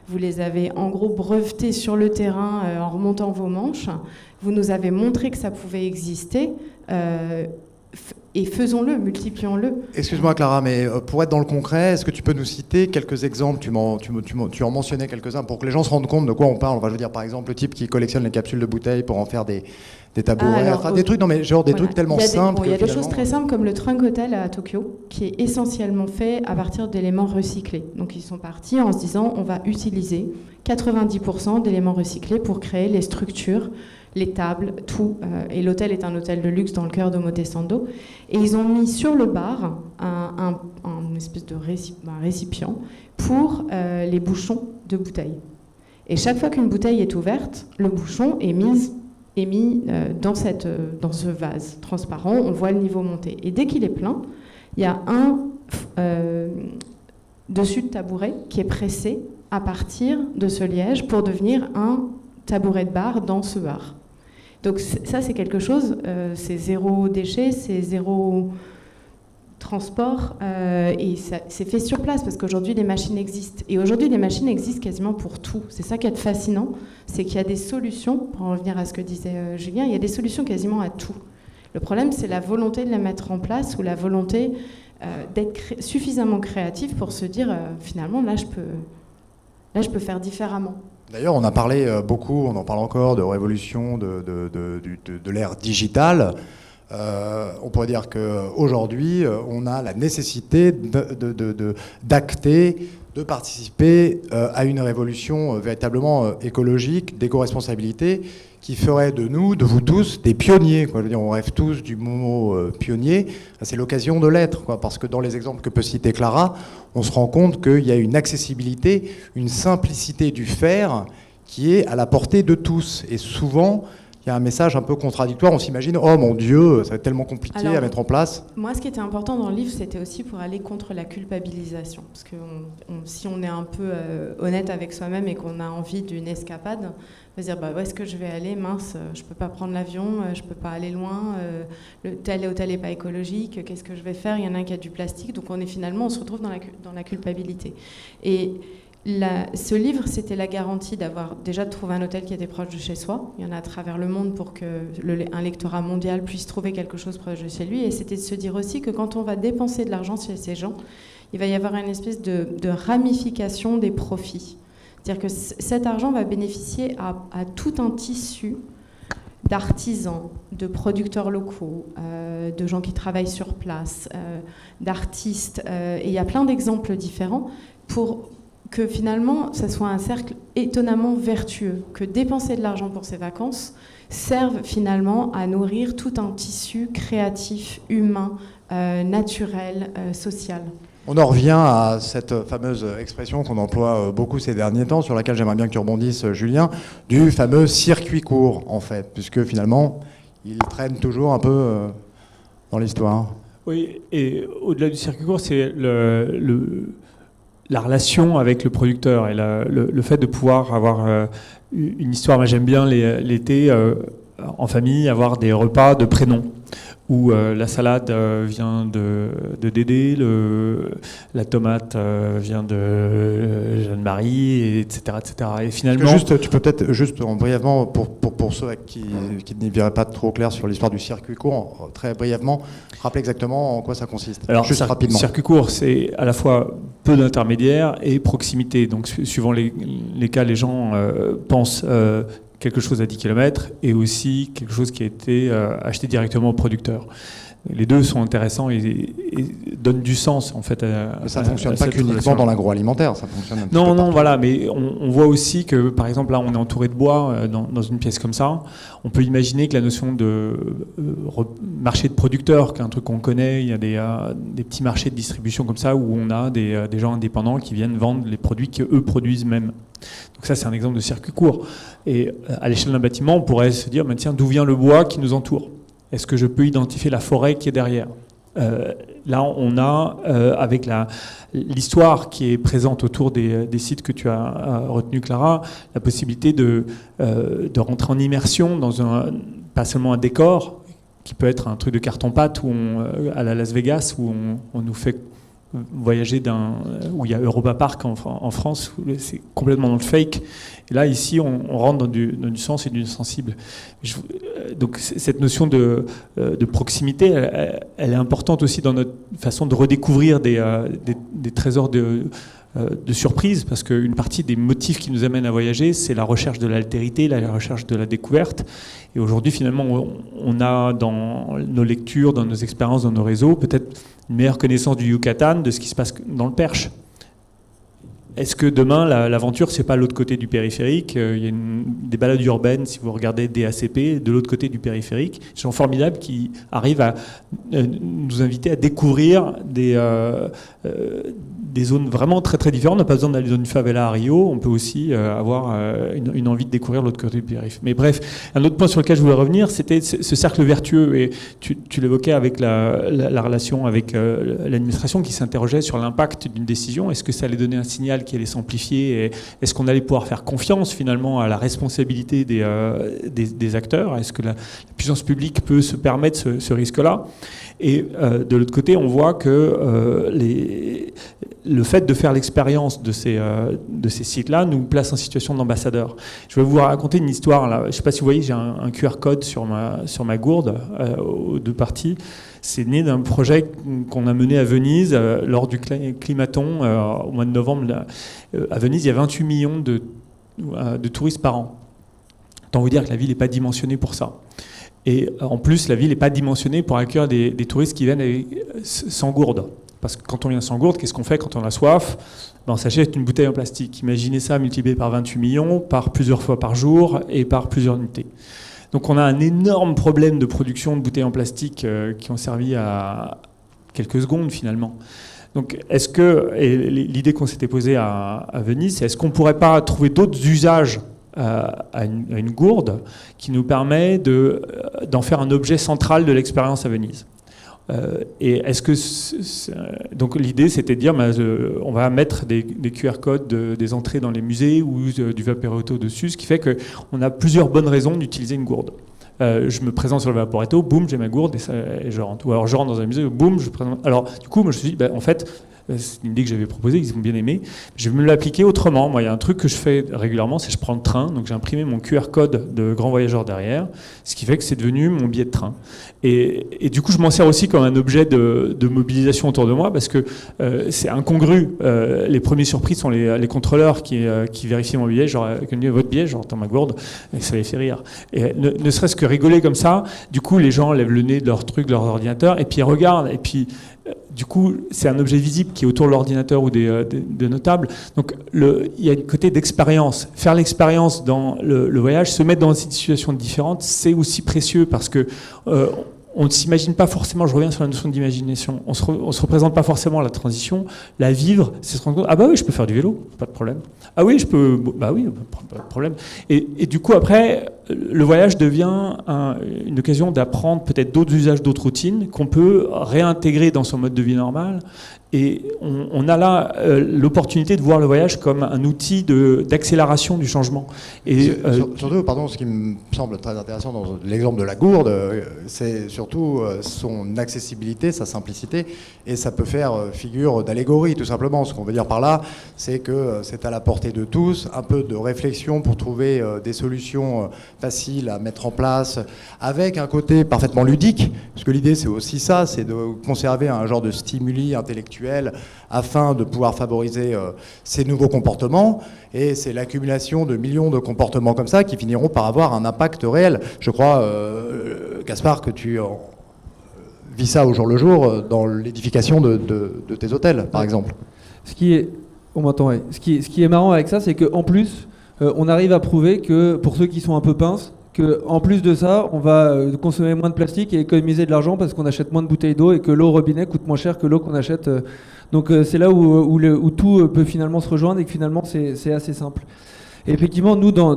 vous les avez en gros brevetées sur le terrain en remontant vos manches, vous nous avez montré que ça pouvait exister et faisons-le, multiplions-le. Excuse-moi Clara, mais pour être dans le concret, est-ce que tu peux nous citer quelques exemples, tu en mentionnais quelques-uns, pour que les gens se rendent compte de quoi on parle. Je veux dire par exemple le type qui collectionne les capsules de bouteilles pour en faire des tabourets, des trucs, non mais genre des trucs tellement simples. Il y a des choses très simples comme le Trunk Hotel à Tokyo, qui est essentiellement fait à partir d'éléments recyclés. Donc ils sont partis en se disant on va utiliser 90% d'éléments recyclés pour créer les structures, les tables, tout. Et l'hôtel est un hôtel de luxe dans le cœur d'Omotesando. Et ils ont mis sur le bar un espèce de récipient pour les bouchons de bouteilles. Et chaque fois qu'une bouteille est ouverte, le bouchon est mis dans ce vase transparent. On voit le niveau monter. Et dès qu'il est plein, il y a un dessus de tabouret qui est pressé à partir de ce liège pour devenir un tabouret de bar dans ce bar. Donc ça, c'est quelque chose, c'est zéro déchet, c'est zéro transport, et c'est fait sur place, parce qu'aujourd'hui, les machines existent. Et aujourd'hui, les machines existent quasiment pour tout. C'est ça qui est fascinant, c'est qu'il y a des solutions, pour en revenir à ce que disait Julien, il y a des solutions quasiment à tout. Le problème, c'est la volonté de les mettre en place, ou la volonté d'être suffisamment créatif pour se dire, finalement, là, je peux faire différemment. D'ailleurs, on a parlé beaucoup, on en parle encore, de révolution de l'ère digitale. On pourrait dire qu'aujourd'hui, on a la nécessité d'acter, de participer à une révolution véritablement écologique, d'éco-responsabilité, qui ferait de nous, de vous tous, des pionniers. Je veux dire, on rêve tous du mot pionnier. C'est l'occasion de l'être, parce que dans les exemples que peut citer Clara, on se rend compte qu'il y a une accessibilité, une simplicité du faire qui est à la portée de tous. Et souvent, il y a un message un peu contradictoire. On s'imagine, oh mon Dieu, ça va être tellement compliqué à mettre en place. Moi, ce qui était important dans le livre, c'était aussi pour aller contre la culpabilisation. Parce que si on est un peu honnête avec soi-même et qu'on a envie d'une escapade, on va se dire, où est-ce que je vais aller ? Mince, je ne peux pas prendre l'avion, je ne peux pas aller loin, tel hôtel n'est pas écologique, qu'est-ce que je vais faire ? Il y en a un qui a du plastique. Donc on se retrouve dans la culpabilité. Et ce livre, c'était la garantie d'avoir déjà trouvé un hôtel qui était proche de chez soi. Il y en a à travers le monde pour qu'un lectorat mondial puisse trouver quelque chose proche de chez lui. Et c'était de se dire aussi que quand on va dépenser de l'argent chez ces gens, il va y avoir une espèce de ramification des profits. C'est-à-dire que cet argent va bénéficier à tout un tissu d'artisans, de producteurs locaux, de gens qui travaillent sur place, d'artistes. Et il y a plein d'exemples différents pour que finalement, ça soit un cercle étonnamment vertueux, que dépenser de l'argent pour ses vacances serve finalement à nourrir tout un tissu créatif, humain, naturel, social. On en revient à cette fameuse expression qu'on emploie beaucoup ces derniers temps, sur laquelle j'aimerais bien que tu rebondisses, Julien, du fameux circuit court, en fait, puisque finalement, il traîne toujours un peu dans l'histoire. Oui, et au-delà du circuit court, c'est la relation avec le producteur et le fait de pouvoir avoir une histoire. Moi, j'aime bien l'été en famille avoir des repas de prénoms où la salade vient de Dédé, la tomate vient de Jeanne-Marie, etc., etc. Et finalement, tu peux peut-être juste brièvement pour ceux qui n'y verraient pas trop clair sur l'histoire du circuit court, très brièvement, rappeler exactement en quoi ça consiste. Alors, juste rapidement. Circuit court, c'est à la fois peu d'intermédiaires et proximité. Donc, suivant les cas, les gens pensent quelque chose à 10 km et aussi quelque chose qui a été acheté directement au producteur. Les deux sont intéressants et donnent du sens en fait. Mais ça ne fonctionne pas qu'uniquement dans l'agroalimentaire, ça fonctionne un petit peu non, partout. voilà, mais on voit aussi que, par exemple, là, on est entouré de bois dans une pièce comme ça. On peut imaginer que la notion de marché de producteurs, qui est un truc qu'on connaît, il y a des petits marchés de distribution comme ça où on a des gens indépendants qui viennent vendre les produits qu'eux produisent même. Donc ça, c'est un exemple de circuit court. Et à l'échelle d'un bâtiment, on pourrait se dire, tiens, d'où vient le bois qui nous entoure ? Est-ce que je peux identifier la forêt qui est derrière ? Là, on a, avec l'histoire qui est présente autour des sites que tu as retenu, Clara, la possibilité de rentrer en immersion dans pas seulement un décor, qui peut être un truc de carton-pâte à la Las Vegas, où on nous fait voyager où il y a Europa Park en France, où c'est complètement dans le fake. Et là, ici, on rentre dans du sens et du sensible. Donc, cette notion de proximité, elle est importante aussi dans notre façon de redécouvrir des trésors de surprise, parce qu'une partie des motifs qui nous amènent à voyager, c'est la recherche de l'altérité, la recherche de la découverte. Et aujourd'hui, finalement, on a dans nos lectures, dans nos expériences, dans nos réseaux, peut-être une meilleure connaissance du Yucatan, de ce qui se passe dans le Perche. Est-ce que demain, l'aventure, c'est pas l'autre côté du périphérique ? Il y a des balades urbaines, si vous regardez DACP, de l'autre côté du périphérique. Des gens formidables qui arrivent à nous inviter à découvrir des zones vraiment très très différentes. On n'a pas besoin d'aller dans une favela à Rio, on peut aussi avoir une envie de découvrir l'autre côté du périphérique. Mais bref, un autre point sur lequel je voulais revenir, c'était ce cercle vertueux. Et tu l'évoquais avec la relation avec l'administration qui s'interrogeait sur l'impact d'une décision. Est-ce que ça allait donner un signal qui allait s'amplifier, et est-ce qu'on allait pouvoir faire confiance finalement à la responsabilité des acteurs ? Est-ce que la puissance publique peut se permettre ce risque-là ? Et de l'autre côté, on voit que le fait de faire l'expérience de ces sites-là nous place en situation d'ambassadeur. Je vais vous raconter une histoire. Là. Je ne sais pas si vous voyez, j'ai un QR code sur ma gourde aux deux parties. C'est né d'un projet qu'on a mené à Venise lors du Climaton au mois de novembre. À Venise, il y a 28 millions de touristes par an. Autant vous dire que la ville n'est pas dimensionnée pour ça. Et en plus, la ville n'est pas dimensionnée pour accueillir des touristes qui viennent sans gourde. Parce que quand on vient sans gourde, qu'est-ce qu'on fait quand on a soif ? On s'achète une bouteille en plastique. Imaginez ça multiplié par 28 millions, par plusieurs fois par jour et par plusieurs unités. Donc on a un énorme problème de production de bouteilles en plastique qui ont servi à quelques secondes finalement. Donc l'idée qu'on s'était posée à Venise, c'est est-ce qu'on ne pourrait pas trouver d'autres usages à une gourde qui nous permet d'en faire un objet central de l'expérience à Venise. Et est-ce que donc l'idée c'était de dire on va mettre des QR codes des entrées dans les musées ou du Vaporetto dessus, ce qui fait qu'on a plusieurs bonnes raisons d'utiliser une gourde. Je me présente sur le Vaporetto, boum, j'ai ma gourde et je rentre. Ou alors je rentre dans un musée, boum, je présente. Alors du coup, moi je me suis dit, en fait, c'est une idée que j'avais proposée, qu'ils ont bien aimé. Je vais me l'appliquer autrement. Moi, il y a un truc que je fais régulièrement, c'est que je prends le train. Donc j'ai imprimé mon QR code de Grand Voyageur derrière, ce qui fait que c'est devenu mon billet de train. Et du coup, je m'en sers aussi comme un objet de mobilisation autour de moi, parce que c'est incongru. Les premiers surpris sont les contrôleurs qui vérifient mon billet, genre votre billet, genre dans ma gourde, et ça les fait rire. Et ne serait-ce que rigoler comme ça, du coup, les gens lèvent le nez de leur truc, de leur ordinateur, et puis ils regardent, et puis du coup, c'est un objet visible qui est autour de l'ordinateur ou de nos tables. Donc, il y a un côté d'expérience. Faire l'expérience dans le voyage, se mettre dans une situation différente, c'est aussi précieux parce que on ne s'imagine pas forcément, je reviens sur la notion d'imagination, on se représente pas forcément la transition, la vivre, c'est se rendre compte, ah bah oui, je peux faire du vélo, pas de problème. Ah oui, bah oui, pas de problème. Et du coup, après, le voyage devient une occasion d'apprendre peut-être d'autres usages, d'autres routines qu'on peut réintégrer dans son mode de vie normal. Et on a là l'opportunité de voir le voyage comme un outil d'accélération du changement. Et surtout, pardon, ce qui me semble très intéressant dans l'exemple de la gourde, c'est surtout son accessibilité, sa simplicité, et ça peut faire figure d'allégorie, tout simplement. Ce qu'on veut dire par là, c'est que c'est à la portée de tous, un peu de réflexion pour trouver des solutions faciles à mettre en place, avec un côté parfaitement ludique, parce que l'idée c'est aussi ça, c'est de conserver un genre de stimuli intellectuel afin de pouvoir favoriser ces nouveaux comportements, et c'est l'accumulation de millions de comportements comme ça qui finiront par avoir un impact réel. Je crois, Gaspard, que tu vis ça au jour le jour dans l'édification de tes hôtels, par exemple. On m'entend, ouais. Ce qui est marrant avec ça, c'est qu'en plus, on arrive à prouver que, pour ceux qui sont un peu pinces, qu'en plus de ça, on va consommer moins de plastique et économiser de l'argent parce qu'on achète moins de bouteilles d'eau et que l'eau au robinet coûte moins cher que l'eau qu'on achète. Donc c'est là où tout peut finalement se rejoindre et que finalement c'est assez simple. Et effectivement, nous, dans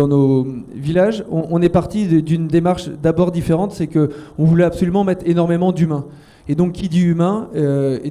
nos villages, on est parti d'une démarche d'abord différente, c'est qu'on voulait absolument mettre énormément d'humains. Et donc, qui dit humain,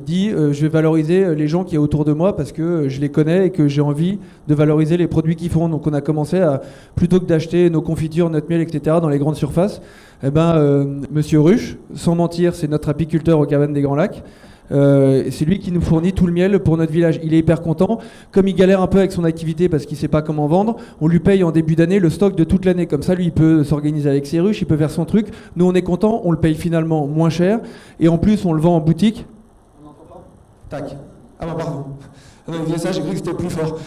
dit je vais valoriser les gens qui sont autour de moi parce que je les connais et que j'ai envie de valoriser les produits qu'ils font. Donc, on a commencé à, plutôt que d'acheter nos confitures, notre miel, etc., dans les grandes surfaces, Monsieur Ruche, sans mentir, c'est notre apiculteur aux cabanes des Grands Lacs. C'est lui qui nous fournit tout le miel pour notre village. Il est hyper content. Comme il galère un peu avec son activité parce qu'il ne sait pas comment vendre, on lui paye en début d'année le stock de toute l'année. Comme ça, lui, il peut s'organiser avec ses ruches, il peut faire son truc. Nous, on est content, on le paye finalement moins cher. Et en plus, on le vend en boutique. On n'entend pas ? Tac. Ah bah pardon. Non, il ça, j'ai cru que c'était plus fort.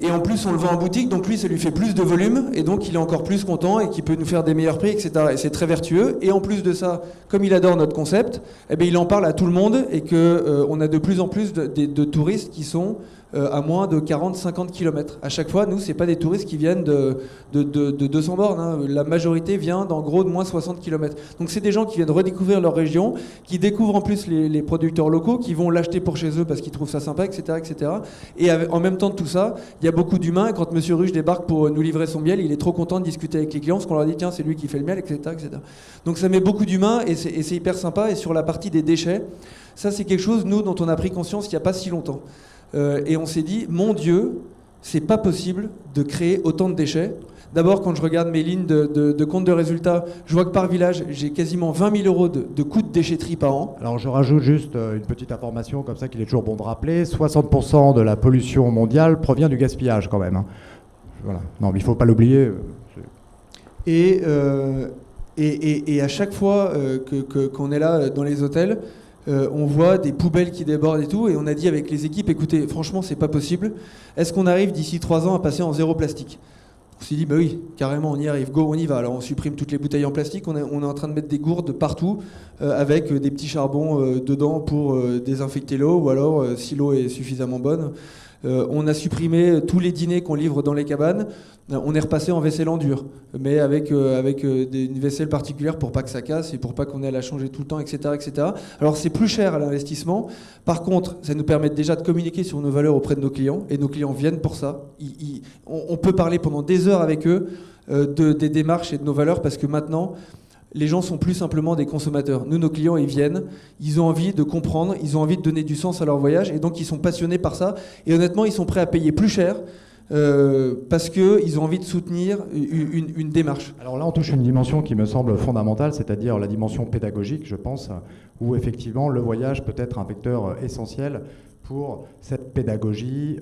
Et en plus, on le vend en boutique, donc lui, ça lui fait plus de volume, et donc il est encore plus content et qu'il peut nous faire des meilleurs prix, etc. Et c'est très vertueux. Et en plus de ça, comme il adore notre concept, eh bien, il en parle à tout le monde et qu'on a de plus en plus de touristes qui sont à moins de 40-50 km. À chaque fois, nous, c'est pas des touristes qui viennent de 200 bornes. Hein. La majorité vient d'en gros de moins 60 km. Donc c'est des gens qui viennent redécouvrir leur région, qui découvrent en plus les producteurs locaux, qui vont l'acheter pour chez eux parce qu'ils trouvent ça sympa, etc. etc. Et en même temps de tout ça, il y a beaucoup d'humains. Et quand Monsieur Ruche débarque pour nous livrer son miel, il est trop content de discuter avec les clients parce qu'on leur dit tiens, c'est lui qui fait le miel, etc. etc. Donc ça met beaucoup d'humains et c'est hyper sympa. Et sur la partie des déchets, ça c'est quelque chose, nous, dont on a pris conscience il n'y a pas si longtemps. Et on s'est dit, mon Dieu, c'est pas possible de créer autant de déchets. D'abord, quand je regarde mes lignes de compte de résultats, je vois que par village, j'ai quasiment 20 000 euros de coûts de déchetterie par an. Alors je rajoute juste une petite information comme ça qu'il est toujours bon de rappeler. 60% de la pollution mondiale provient du gaspillage quand même. Hein. Voilà. Non, mais il ne faut pas l'oublier. Et à chaque fois qu'on est là dans les hôtels, on voit des poubelles qui débordent et tout, et on a dit avec les équipes, écoutez, franchement, c'est pas possible. Est-ce qu'on arrive d'ici 3 ans à passer en zéro plastique ? On s'est dit, bah oui, carrément, on y arrive, go, on y va. Alors on supprime toutes les bouteilles en plastique, on est en train de mettre des gourdes partout, avec des petits charbons dedans pour désinfecter l'eau, ou alors, si l'eau est suffisamment bonne. On a supprimé tous les dîners qu'on livre dans les cabanes. On est repassé en vaisselle en dur, mais avec une vaisselle particulière pour pas que ça casse et pour pas qu'on ait à la changer tout le temps, etc., etc. Alors c'est plus cher à l'investissement. Par contre, ça nous permet déjà de communiquer sur nos valeurs auprès de nos clients, et nos clients viennent pour ça. On peut parler pendant des heures avec eux des démarches et de nos valeurs, parce que maintenant, les gens sont plus simplement des consommateurs. Nous, nos clients, ils viennent, ils ont envie de comprendre, ils ont envie de donner du sens à leur voyage, et donc ils sont passionnés par ça. Et honnêtement, ils sont prêts à payer plus cher parce qu'ils ont envie de soutenir une démarche. Alors là, on touche une dimension qui me semble fondamentale, c'est-à-dire la dimension pédagogique, je pense, où effectivement le voyage peut être un vecteur essentiel pour cette pédagogie,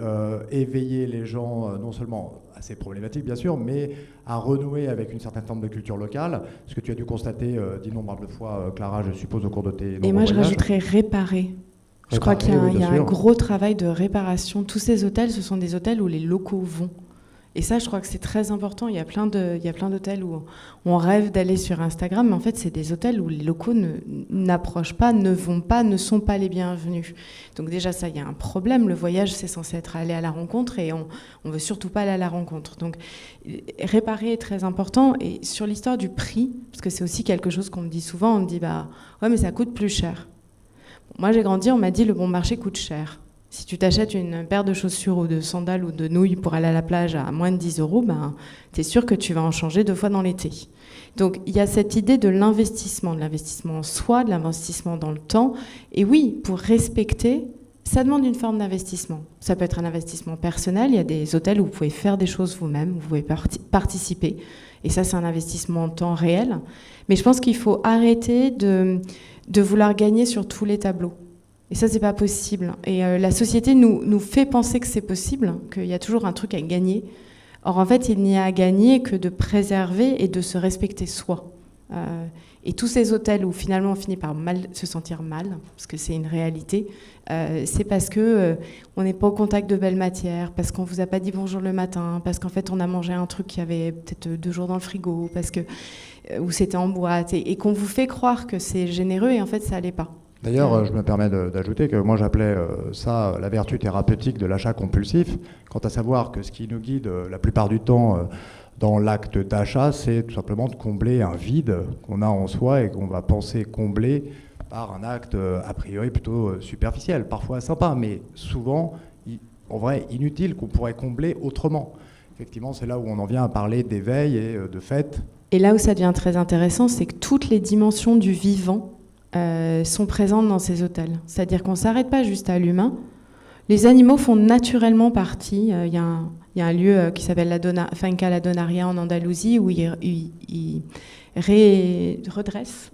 éveiller les gens non seulement à ces problématiques bien sûr, mais à renouer avec une certaine forme de culture locale, ce que tu as dû constater d'innombrables fois, Clara, je suppose, au cours de tes nombreux voyages. Et moi, je rajouterais réparer. Je crois qu'il y a un gros travail de réparation. Tous ces hôtels, ce sont des hôtels où les locaux vont. Et ça, je crois que c'est très important. Il y a plein d'hôtels où on rêve d'aller sur Instagram, mais en fait, c'est des hôtels où les locaux n'approchent pas, ne vont pas, ne sont pas les bienvenus. Donc déjà, ça, il y a un problème. Le voyage, c'est censé être aller à la rencontre, et on ne veut surtout pas aller à la rencontre. Donc réparer est très important. Et sur l'histoire du prix, parce que c'est aussi quelque chose qu'on me dit souvent, on me dit, bah ouais, mais ça coûte plus cher. Moi, j'ai grandi, on m'a dit, le bon marché coûte cher. Si tu t'achètes une paire de chaussures ou de sandales ou de nouilles pour aller à la plage à moins de 10 €, ben, tu es sûr que tu vas en changer 2 fois dans l'été. Donc il y a cette idée de l'investissement en soi, de l'investissement dans le temps. Et oui, pour respecter, ça demande une forme d'investissement. Ça peut être un investissement personnel. Il y a des hôtels où vous pouvez faire des choses vous-même, où vous pouvez participer. Et ça, c'est un investissement en temps réel. Mais je pense qu'il faut arrêter de vouloir gagner sur tous les tableaux. Et ça, c'est pas possible. Et la société nous fait penser que c'est possible, qu'il y a toujours un truc à gagner. Or, en fait, il n'y a à gagner que de préserver et de se respecter soi. Et tous ces hôtels où finalement on finit par se sentir mal, parce que c'est une réalité, c'est parce que on n'est pas au contact de belles matières, parce qu'on vous a pas dit bonjour le matin, parce qu'en fait on a mangé un truc qui avait peut-être 2 jours dans le frigo, parce que ou c'était en boîte, et qu'on vous fait croire que c'est généreux et en fait ça l'est pas. D'ailleurs, je me permets d'ajouter que moi j'appelais ça la vertu thérapeutique de l'achat compulsif, quant à savoir que ce qui nous guide la plupart du temps dans l'acte d'achat, c'est tout simplement de combler un vide qu'on a en soi et qu'on va penser combler par un acte a priori plutôt superficiel, parfois sympa, mais souvent, en vrai, inutile, qu'on pourrait combler autrement. Effectivement, c'est là où on en vient à parler d'éveil et de fête. Et là où ça devient très intéressant, c'est que toutes les dimensions du vivant sont présentes dans ces hôtels. C'est-à-dire qu'on ne s'arrête pas juste à l'humain. Les animaux font naturellement partie. Il y a un lieu qui s'appelle la Finca La Donaria en Andalousie où il redresse,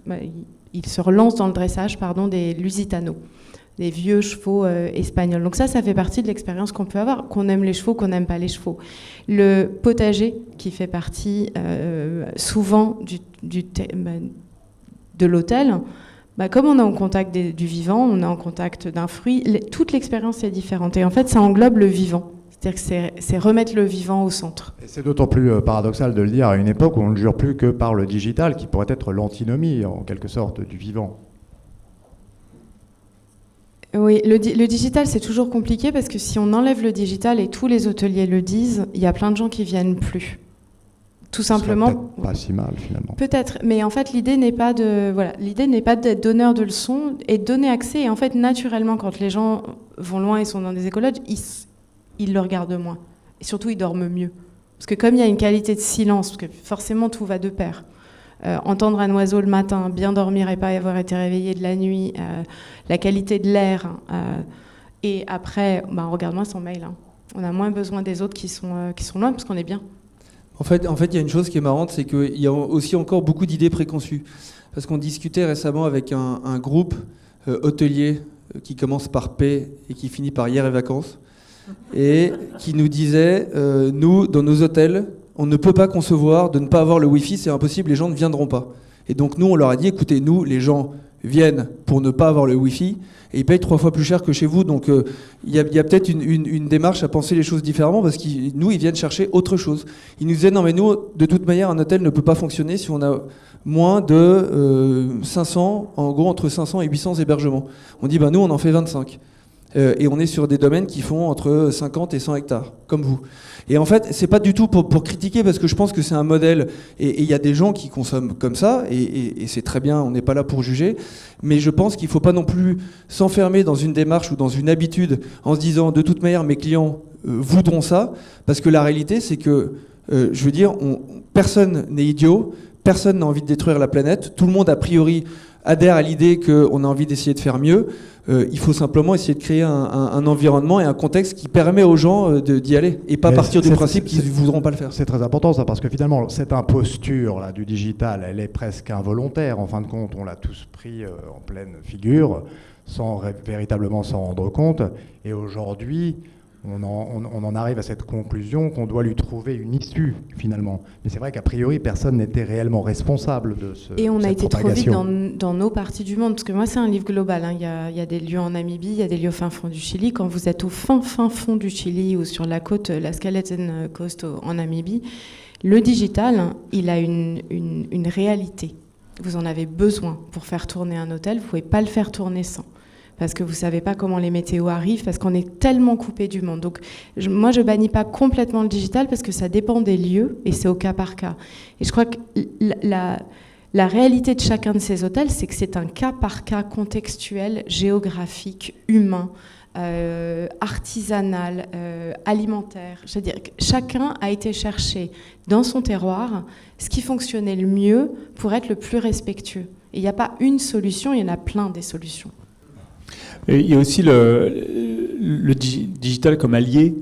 il se relance dans le dressage des lusitanos, des vieux chevaux espagnols. Donc ça fait partie de l'expérience qu'on peut avoir, qu'on aime les chevaux, qu'on n'aime pas les chevaux. Le potager qui fait partie souvent de l'hôtel, comme on est en contact du vivant, on est en contact d'un fruit, toute l'expérience est différente. Et en fait, ça englobe le vivant. C'est-à-dire que c'est remettre le vivant au centre. Et c'est d'autant plus paradoxal de le dire à une époque où on ne jure plus que par le digital, qui pourrait être l'antinomie, en quelque sorte, du vivant. Oui, le digital, c'est toujours compliqué parce que si on enlève le digital, et tous les hôteliers le disent, il y a plein de gens qui viennent plus. Tout simplement. Peut-être pas si mal, finalement. Peut-être, mais en fait, l'idée n'est pas d'être donneur de leçons et de donner accès. Et en fait, naturellement, quand les gens vont loin et sont dans des écologes, ils le regardent moins. Et surtout, ils dorment mieux. Parce que comme il y a une qualité de silence, parce que forcément, tout va de pair. Entendre un oiseau le matin, bien dormir et pas avoir été réveillé de la nuit, la qualité de l'air. Et après, on regarde moins son mail. On a moins besoin des autres qui sont loin parce qu'on est bien. En fait, il y a une chose qui est marrante, c'est qu'il y a aussi encore beaucoup d'idées préconçues. Parce qu'on discutait récemment avec un groupe hôtelier qui commence par P et qui finit par hier et vacances, et qui nous disait, nous, dans nos hôtels, on ne peut pas concevoir de ne pas avoir le Wi-Fi, c'est impossible, les gens ne viendront pas. Et donc nous, on leur a dit, écoutez, nous, les gens viennent pour ne pas avoir le Wi-Fi, et ils payent 3 fois plus cher que chez vous. Donc il y a peut-être une démarche à penser les choses différemment, parce que nous, ils viennent chercher autre chose. Ils nous disaient, non mais nous, de toute manière, un hôtel ne peut pas fonctionner si on a moins de 500, en gros entre 500 et 800 hébergements. On dit, nous, on en fait 25. Et on est sur des domaines qui font entre 50 et 100 hectares, comme vous. Et en fait, c'est pas du tout pour critiquer, parce que je pense que c'est un modèle, et il y a des gens qui consomment comme ça, et c'est très bien, on n'est pas là pour juger, mais je pense qu'il faut pas non plus s'enfermer dans une démarche ou dans une habitude en se disant, de toute manière, mes clients voudront ça, parce que la réalité, c'est que, je veux dire, personne n'est idiot, personne n'a envie de détruire la planète, tout le monde, a priori, adhère à l'idée qu'on a envie d'essayer de faire mieux. Il faut simplement essayer de créer un environnement et un contexte qui permet aux gens d'y aller et pas partir du principe qu'ils ne voudront pas le faire. C'est très important ça, parce que finalement cette imposture là, du digital, elle est presque involontaire. En fin de compte, on l'a tous pris en pleine figure sans véritablement s'en rendre compte. Et aujourd'hui, on en arrive à cette conclusion qu'on doit lui trouver une issue, finalement. Mais c'est vrai qu'a priori, personne n'était réellement responsable de cette propagation. Et on a été trop vite dans nos parties du monde, parce que moi, c'est un livre global. Il y a des lieux en Namibie, il y a des lieux au fin fond du Chili. Quand vous êtes au fin fond du Chili ou sur la côte, la Skeleton Coast en Namibie, le digital, il a une réalité. Vous en avez besoin pour faire tourner un hôtel. Vous ne pouvez pas le faire tourner sans. Parce que vous ne savez pas comment les météos arrivent, parce qu'on est tellement coupé du monde. Donc, moi, je ne bannis pas complètement le digital, parce que ça dépend des lieux, et c'est au cas par cas. Et je crois que la réalité de chacun de ces hôtels, c'est que c'est un cas par cas contextuel, géographique, humain, artisanal, alimentaire. Je veux dire que chacun a été chercher dans son terroir ce qui fonctionnait le mieux pour être le plus respectueux. Et il n'y a pas une solution, il y en a plein des solutions. Et il y a aussi le digital comme allié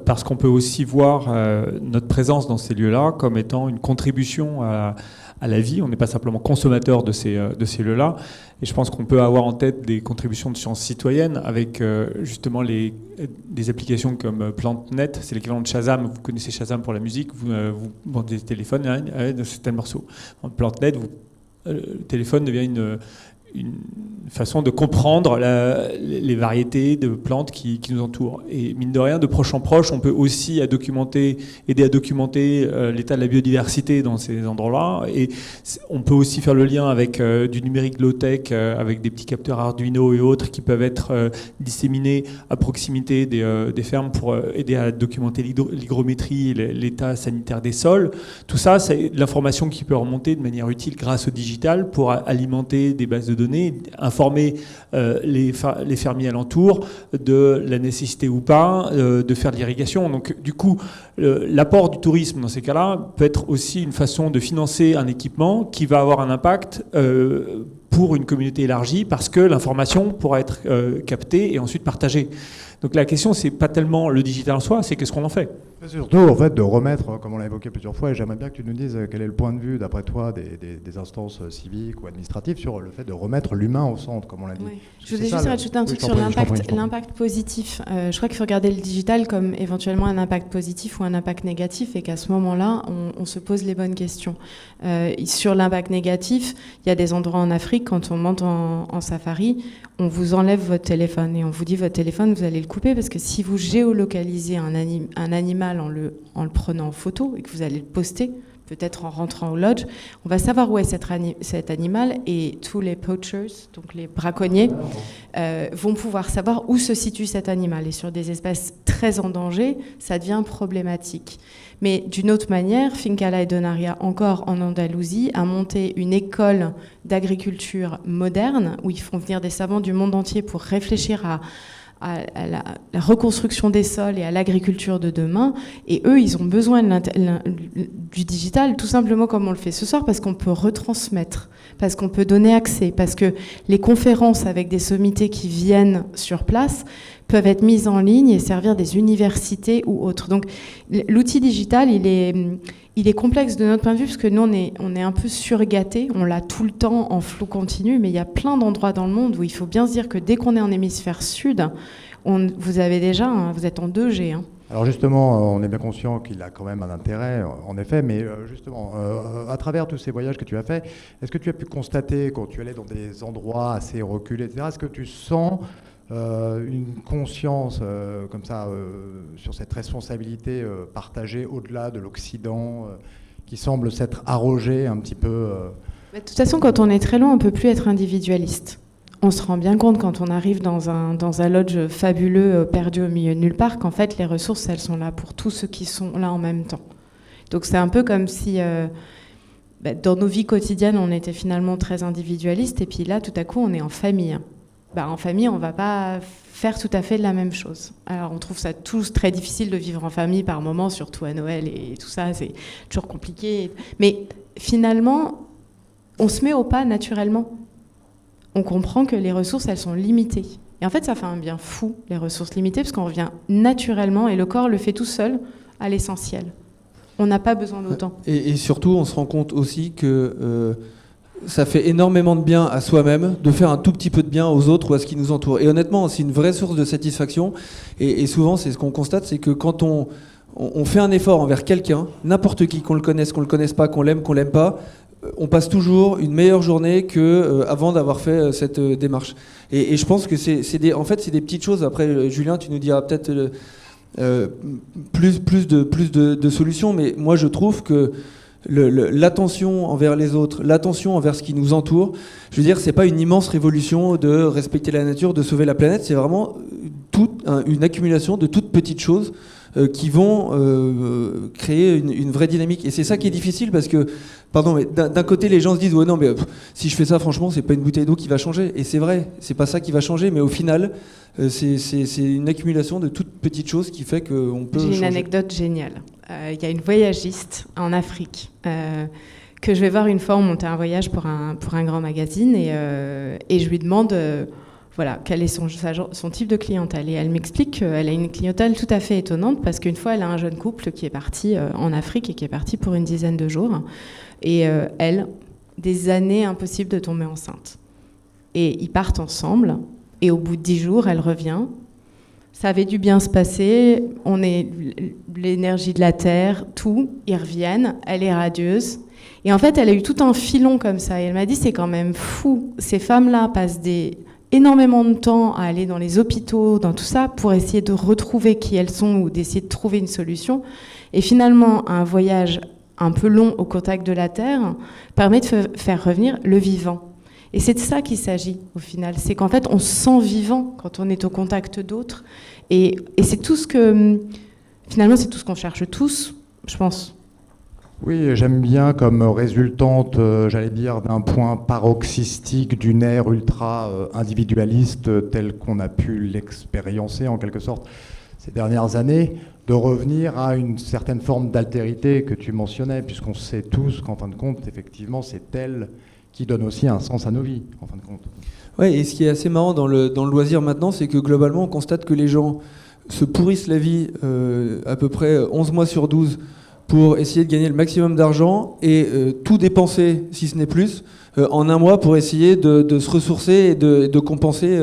parce qu'on peut aussi voir notre présence dans ces lieux-là comme étant une contribution à la vie. On n'est pas simplement consommateur de ces lieux-là. Et je pense qu'on peut avoir en tête des contributions de sciences citoyennes avec justement des applications comme PlanteNet, c'est l'équivalent de Shazam. Vous connaissez Shazam pour la musique, vous vendez des téléphones, c'est tel morceau. PlanteNet, le téléphone devient une façon de comprendre les variétés de plantes qui nous entourent. Et mine de rien, de proche en proche, on peut aussi aider à documenter l'état de la biodiversité dans ces endroits-là. Et on peut aussi faire le lien avec du numérique low-tech, avec des petits capteurs Arduino et autres qui peuvent être disséminés à proximité des fermes pour aider à documenter l'hygrométrie, l'état sanitaire des sols. Tout ça, c'est de l'information qui peut remonter de manière utile grâce au digital pour alimenter des bases de données, informer les fermiers alentours de la nécessité ou pas de faire de l'irrigation. Donc du coup, l'apport du tourisme dans ces cas-là peut être aussi une façon de financer un équipement qui va avoir un impact pour une communauté élargie parce que l'information pourra être captée et ensuite partagée. Donc la question, c'est pas tellement le digital en soi, c'est qu'est-ce qu'on en fait. C'est surtout en fait de remettre, comme on l'a évoqué plusieurs fois, et j'aimerais bien que tu nous dises quel est le point de vue, d'après toi, des instances civiques ou administratives sur le fait de remettre l'humain au centre, comme on l'a dit. Oui. Je voulais juste rajouter un truc sur l'impact positif. Je crois qu'il faut regarder le digital comme éventuellement un impact positif ou un impact négatif, et qu'à ce moment-là, on se pose les bonnes questions. Sur l'impact négatif, il y a des endroits en Afrique, quand on monte en safari, on vous enlève votre téléphone et on vous dit votre téléphone, vous allez le couper parce que si vous géolocalisez un animal en le prenant en photo et que vous allez le poster, peut-être en rentrant au lodge, on va savoir où est cet animal et tous les poachers, donc les braconniers, vont pouvoir savoir où se situe cet animal. Et sur des espèces très en danger, ça devient problématique. Mais d'une autre manière, Fincala et Donaria, encore en Andalousie, a monté une école d'agriculture moderne où ils font venir des savants du monde entier pour réfléchir à la reconstruction des sols et à l'agriculture de demain. Et eux, ils ont besoin du digital, tout simplement comme on le fait ce soir, parce qu'on peut retransmettre, parce qu'on peut donner accès, parce que les conférences avec des sommités qui viennent sur place peuvent être mises en ligne et servir des universités ou autres. Donc l'outil digital, il est complexe de notre point de vue, parce que nous, on est un peu surgâtés, on l'a tout le temps en flou continu, mais il y a plein d'endroits dans le monde où il faut bien se dire que dès qu'on est en hémisphère sud, vous avez déjà, vous êtes en 2G. Alors justement, on est bien conscient qu'il a quand même un intérêt, en effet, mais justement, à travers tous ces voyages que tu as faits, est-ce que tu as pu constater, quand tu allais dans des endroits assez reculés, etc., est-ce que tu sens une conscience comme ça sur cette responsabilité partagée au-delà de l'Occident qui semble s'être arrogée un petit peu De toute façon, quand on est très loin, on ne peut plus être individualiste. On se rend bien compte quand on arrive dans un lodge fabuleux perdu au milieu de nulle part qu'en fait les ressources, elles sont là pour tous ceux qui sont là en même temps. Donc c'est un peu comme si dans nos vies quotidiennes on était finalement très individualiste et puis là tout à coup on est en famille. En famille, on ne va pas faire tout à fait la même chose. Alors, on trouve ça tous très difficile de vivre en famille par moments, surtout à Noël et tout ça, c'est toujours compliqué. Mais finalement, on se met au pas naturellement. On comprend que les ressources, elles sont limitées. Et en fait, ça fait un bien fou, les ressources limitées, parce qu'on revient naturellement, et le corps le fait tout seul, à l'essentiel. On n'a pas besoin d'autant. Et surtout, on se rend compte aussi que ça fait énormément de bien à soi-même de faire un tout petit peu de bien aux autres ou à ce qui nous entoure. Et honnêtement, c'est une vraie source de satisfaction. Et souvent, c'est ce qu'on constate, c'est que quand on fait un effort envers quelqu'un, n'importe qui, qu'on le connaisse pas, qu'on l'aime pas, on passe toujours une meilleure journée qu'avant d'avoir fait cette démarche. Et je pense que c'est des petites choses. Après, Julien, tu nous diras peut-être plus de solutions. Mais moi, je trouve que l'attention envers les autres, l'attention envers ce qui nous entoure, je veux dire, c'est pas une immense révolution de respecter la nature, de sauver la planète, c'est vraiment une accumulation de toutes petites choses qui vont créer une vraie dynamique. Et c'est ça qui est difficile parce que, mais d'un côté, les gens se disent, ouais, non, mais si je fais ça, franchement, c'est pas une bouteille d'eau qui va changer. Et c'est vrai, c'est pas ça qui va changer, mais au final, c'est une accumulation de toutes petites choses qui fait qu'on peut changer. J'ai une anecdote géniale. Il y a une voyagiste en Afrique que je vais voir une fois. On montait un voyage pour un grand magazine et je lui demande voilà, quel est son type de clientèle. Et elle m'explique qu'elle a une clientèle tout à fait étonnante parce qu'une fois, elle a un jeune couple qui est parti en Afrique et qui est parti pour une dizaine de jours. Et elle, des années impossible de tomber enceinte. Et ils partent ensemble. Et au bout de 10 jours, elle revient. Ça avait dû bien se passer. On est l'énergie de la terre, tout. Ils reviennent. Elle est radieuse. Et en fait, elle a eu tout un filon comme ça. Et elle m'a dit, c'est quand même fou. Ces femmes-là passent énormément de temps à aller dans les hôpitaux, dans tout ça, pour essayer de retrouver qui elles sont ou d'essayer de trouver une solution. Et finalement, un voyage un peu long au contact de la terre permet de faire revenir le vivant. Et c'est de ça qu'il s'agit au final. C'est qu'en fait, on se sent vivant quand on est au contact d'autres. Et c'est tout ce que... Finalement, c'est tout ce qu'on cherche tous, je pense. Oui, j'aime bien comme résultante, j'allais dire, d'un point paroxystique d'une ère ultra-individualiste telle qu'on a pu l'expériencer en quelque sorte ces dernières années, de revenir à une certaine forme d'altérité que tu mentionnais, puisqu'on sait tous qu'en fin de compte, effectivement, c'est elle qui donne aussi un sens à nos vies, en fin de compte. Ouais, et ce qui est assez marrant dans le loisir maintenant, c'est que globalement, on constate que les gens se pourrissent la vie à peu près 11 mois sur 12 pour essayer de gagner le maximum d'argent et tout dépenser, si ce n'est plus, en un mois pour essayer de se ressourcer et de compenser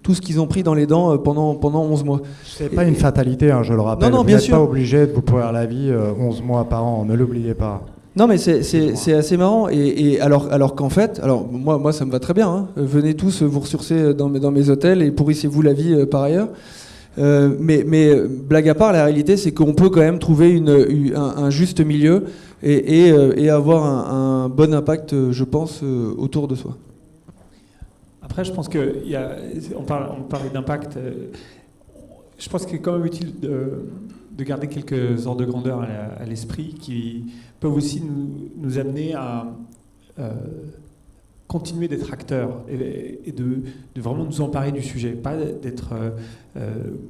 tout ce qu'ils ont pris dans les dents pendant 11 mois. C'est pas une fatalité, hein, je le rappelle. Non, vous bien n'êtes sûr. pas obligé de vous pourrir la vie 11 mois par an, ne l'oubliez pas. Non, mais c'est assez marrant. Et alors qu'en fait, moi ça me va très bien. Hein. Venez tous vous ressourcer dans mes hôtels et pourrissez-vous la vie par ailleurs. Mais blague à part, la réalité c'est qu'on peut quand même trouver un juste milieu et avoir un bon impact, je pense, autour de soi. Après, je pense on parlait d'impact. Je pense qu'il est quand même utile de garder quelques ordres de grandeur à l'esprit qui peuvent aussi nous amener à continuer d'être acteurs et de vraiment nous emparer du sujet, pas d'être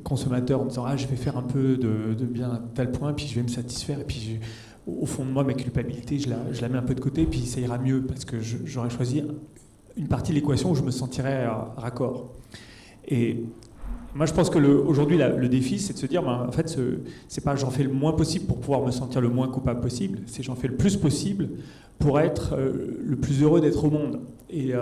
consommateur en disant je vais faire un peu de bien à tel point, puis je vais me satisfaire, et puis au fond de moi, ma culpabilité, je la mets un peu de côté, puis ça ira mieux, parce que j'aurais choisi une partie de l'équation où je me sentirais raccord. Et moi, je pense que aujourd'hui, le défi, c'est de se dire, en fait, c'est pas j'en fais le moins possible pour pouvoir me sentir le moins coupable possible, c'est j'en fais le plus possible pour être le plus heureux d'être au monde. Et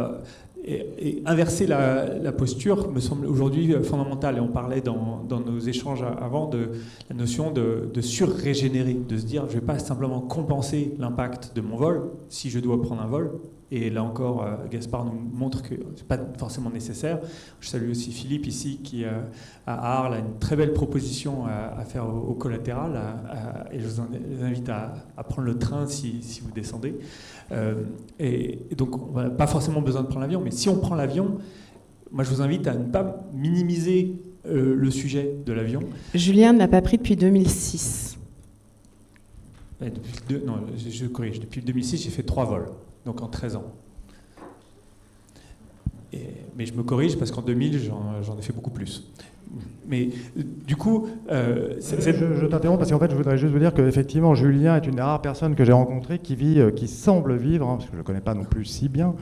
inverser la posture me semble aujourd'hui fondamental. Et on parlait dans nos échanges avant de la notion de sur-régénérer, de se dire, je ne vais pas simplement compenser l'impact de mon vol si je dois prendre un vol. Et là encore, Gaspard nous montre que ce n'est pas forcément nécessaire. Je salue aussi Philippe ici, qui à Arles a une très belle proposition à faire au collatéral. Et je vous invite à prendre le train si vous descendez. Et donc, on n'a pas forcément besoin de prendre l'avion. Mais si on prend l'avion, moi je vous invite à ne pas minimiser le sujet de l'avion. Julien ne l'a pas pris depuis 2006. Je corrige. Depuis 2006, j'ai fait 3 vols. Donc en 13 ans. Mais je me corrige parce qu'en 2000, j'en ai fait beaucoup plus. Mais du coup... Je t'interromps parce qu'en fait, je voudrais juste vous dire qu'effectivement, Julien est une des rares personnes que j'ai rencontrées qui semble vivre, parce que je ne le connais pas non plus si bien,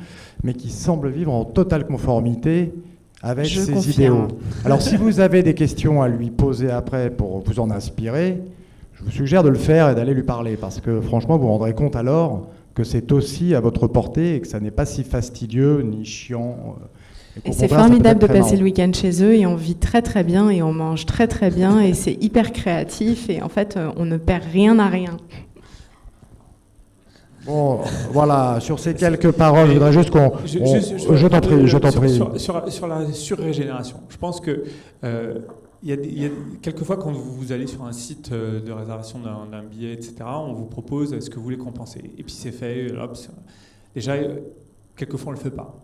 mais qui semble vivre en totale conformité avec ses idéaux. Alors si vous avez des questions à lui poser après pour vous en inspirer, je vous suggère de le faire et d'aller lui parler, parce que franchement, vous vous rendrez compte alors que c'est aussi à votre portée et que ça n'est pas si fastidieux ni chiant. Et c'est formidable de passer le week-end chez eux et on vit très très bien et on mange très très bien et c'est hyper créatif et en fait on ne perd rien à rien. Bon, voilà, sur ces quelques paroles, je voudrais juste qu'on... Je t'en prie. Sur la surrégénération, je pense que... Il y a quelquefois quand vous allez sur un site de réservation d'un billet, etc., on vous propose est-ce que vous voulez compenser. Et puis c'est fait, hop, déjà, quelquefois on ne le fait pas.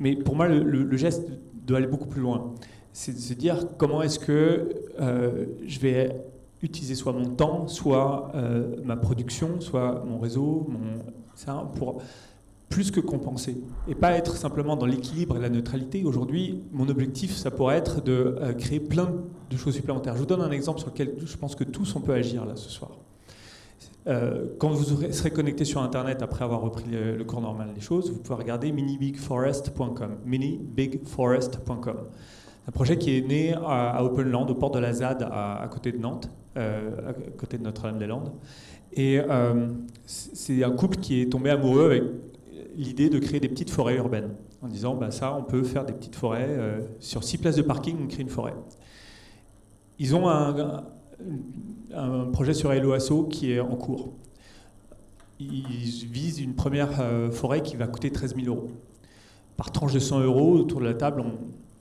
Mais pour moi, le geste doit aller beaucoup plus loin. C'est de se dire comment est-ce que je vais utiliser soit mon temps, soit ma production, soit mon réseau, pour plus que compenser. Et pas être simplement dans l'équilibre et la neutralité. Aujourd'hui, mon objectif, ça pourrait être de créer plein de choses supplémentaires. Je vous donne un exemple sur lequel je pense que tous on peut agir là ce soir. Quand vous serez connecté sur Internet après avoir repris le cours normal des choses, vous pouvez regarder minibigforest.com. minibigforest.com. Un projet qui est né à Openland, au port de la ZAD, à côté de Nantes, à côté de Notre-Dame-des-Landes. Et c'est un couple qui est tombé amoureux avec l'idée de créer des petites forêts urbaines, en disant ça, on peut faire des petites forêts. Sur 6 places de parking, on crée une forêt. Ils ont un projet sur Helloasso qui est en cours. Ils visent une première forêt qui va coûter 13 000 €. Par tranche de 100 € autour de la table,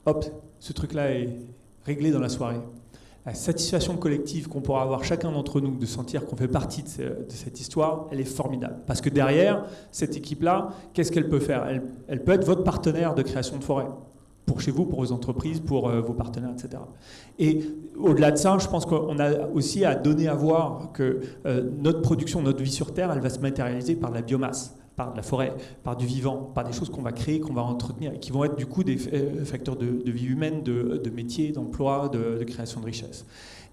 hop, ce truc-là est réglé dans la soirée. La satisfaction collective qu'on pourra avoir chacun d'entre nous de sentir qu'on fait partie de cette histoire, elle est formidable. Parce que derrière, cette équipe-là, qu'est-ce qu'elle peut faire ? Elle peut être votre partenaire de création de forêt. Pour chez vous, pour vos entreprises, pour vos partenaires, etc. Et au-delà de ça, je pense qu'on a aussi à donner à voir que notre production, notre vie sur Terre, elle va se matérialiser par de la biomasse, par de la forêt, par du vivant, par des choses qu'on va créer, qu'on va entretenir, et qui vont être du coup des facteurs de vie humaine, de métiers, d'emploi, de création de richesse.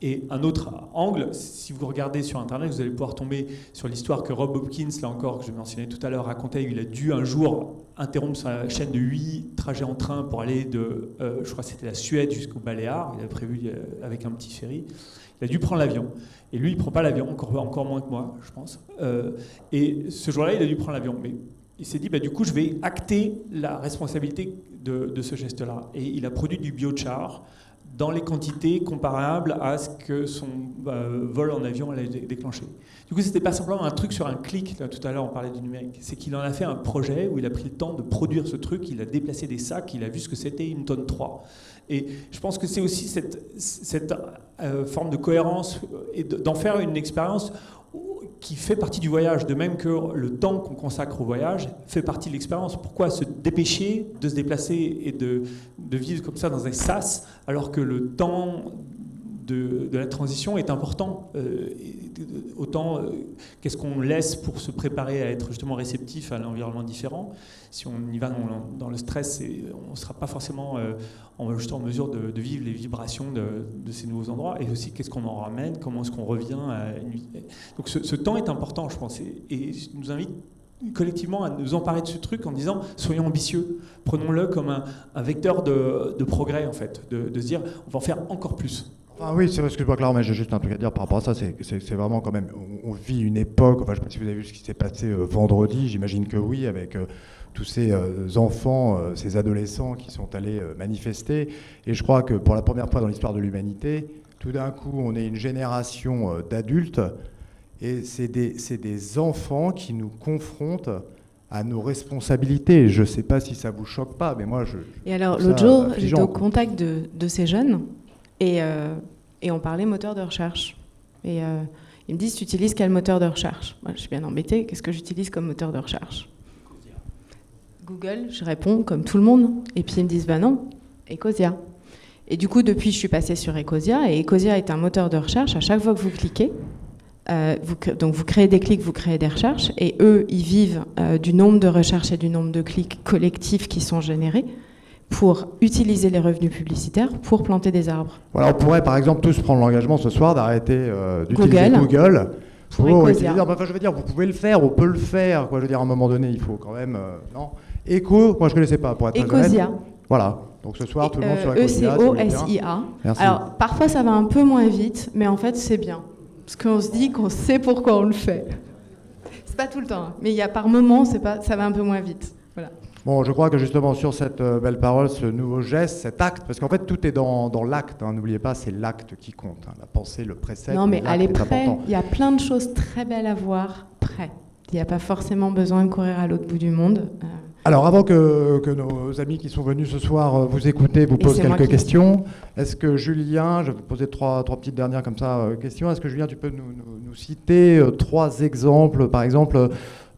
Et un autre angle, si vous regardez sur Internet, vous allez pouvoir tomber sur l'histoire que Rob Hopkins, là encore, que je mentionnais tout à l'heure, racontait. Il a dû un jour interrompre sa chaîne de 8 trajets en train pour aller de, je crois que c'était la Suède jusqu'au Baléares. Il avait prévu avec un petit ferry. Il a dû prendre l'avion. Et lui, il ne prend pas l'avion, encore moins que moi, je pense. Et ce jour-là, il a dû prendre l'avion. Mais il s'est dit, du coup, je vais acter la responsabilité de ce geste-là. Et il a produit du biochar dans les quantités comparables à ce que son vol en avion allait déclencher. Du coup, c'était pas simplement un truc sur un clic, là, tout à l'heure on parlait du numérique, c'est qu'il en a fait un projet où il a pris le temps de produire ce truc, il a déplacé des sacs, il a vu ce que c'était 1,3 tonne. Et je pense que c'est aussi cette forme de cohérence et d'en faire une expérience qui fait partie du voyage, de même que le temps qu'on consacre au voyage fait partie de l'expérience. Pourquoi se dépêcher de se déplacer et de vivre comme ça dans un sas, alors que le temps de la transition est important. Autant qu'est-ce qu'on laisse pour se préparer à être justement réceptif à l'environnement différent. Si on y va dans le stress, on ne sera pas forcément en mesure de vivre les vibrations de ces nouveaux endroits. Et aussi, qu'est-ce qu'on en ramène, comment est-ce qu'on revient à une vie. Donc ce temps est important, je pense, et je nous invite collectivement à nous emparer de ce truc en disant soyons ambitieux, prenons-le comme un vecteur de progrès, en fait, de se dire on va en faire encore plus. Ah oui, c'est vrai, excuse-moi Claire, mais j'ai juste un truc à dire par rapport à ça, c'est vraiment quand même, on vit une époque, enfin je ne sais pas si vous avez vu ce qui s'est passé vendredi, j'imagine que oui, avec tous ces enfants, ces adolescents qui sont allés manifester, et je crois que pour la première fois dans l'histoire de l'humanité, tout d'un coup on est une génération d'adultes, et c'est des enfants qui nous confrontent à nos responsabilités. Je ne sais pas si ça vous choque pas, mais moi je... Et alors l'autre jour, j'étais au contact de ces jeunes, et on parlait moteur de recherche. Et ils me disent, tu utilises quel moteur de recherche ? Moi, je suis bien embêtée, qu'est-ce que j'utilise comme moteur de recherche ? Google, je réponds comme tout le monde. Et puis ils me disent, non, Ecosia. Et du coup, depuis, je suis passée sur Ecosia, et Ecosia est un moteur de recherche. À chaque fois que vous cliquez, donc vous créez des clics, vous créez des recherches, et eux, ils vivent du nombre de recherches et du nombre de clics collectifs qui sont générés pour utiliser les revenus publicitaires pour planter des arbres. Voilà, on pourrait par exemple tous prendre l'engagement ce soir d'arrêter d'utiliser Google pour utiliser... Enfin, je veux dire, vous pouvez le faire, on peut le faire. Quoi, je veux dire, à un moment donné, il faut quand même... non. Eco, moi je ne connaissais pas, pour être très honnête. Ecosia. Voilà, donc ce soir, tout le monde sur Ecosia. ECOSIA. Alors, parfois ça va un peu moins vite, mais en fait c'est bien. Parce qu'on se dit qu'on sait pourquoi on le fait. C'est pas tout le temps, mais il y a par moments, ça va un peu moins vite. Voilà. Bon, je crois que justement sur cette belle parole, ce nouveau geste, cet acte, parce qu'en fait tout est dans l'acte, hein, n'oubliez pas, c'est l'acte qui compte. Hein, la pensée le précède. Non, mais allez près, il y a plein de choses très belles à voir près. Il n'y a pas forcément besoin de courir à l'autre bout du monde. Alors avant que nos amis qui sont venus ce soir vous écouter, vous posent quelques questions, est-ce que Julien, je vais vous poser trois petites dernières comme ça questions, est-ce que Julien tu peux nous citer 3 exemples, par exemple,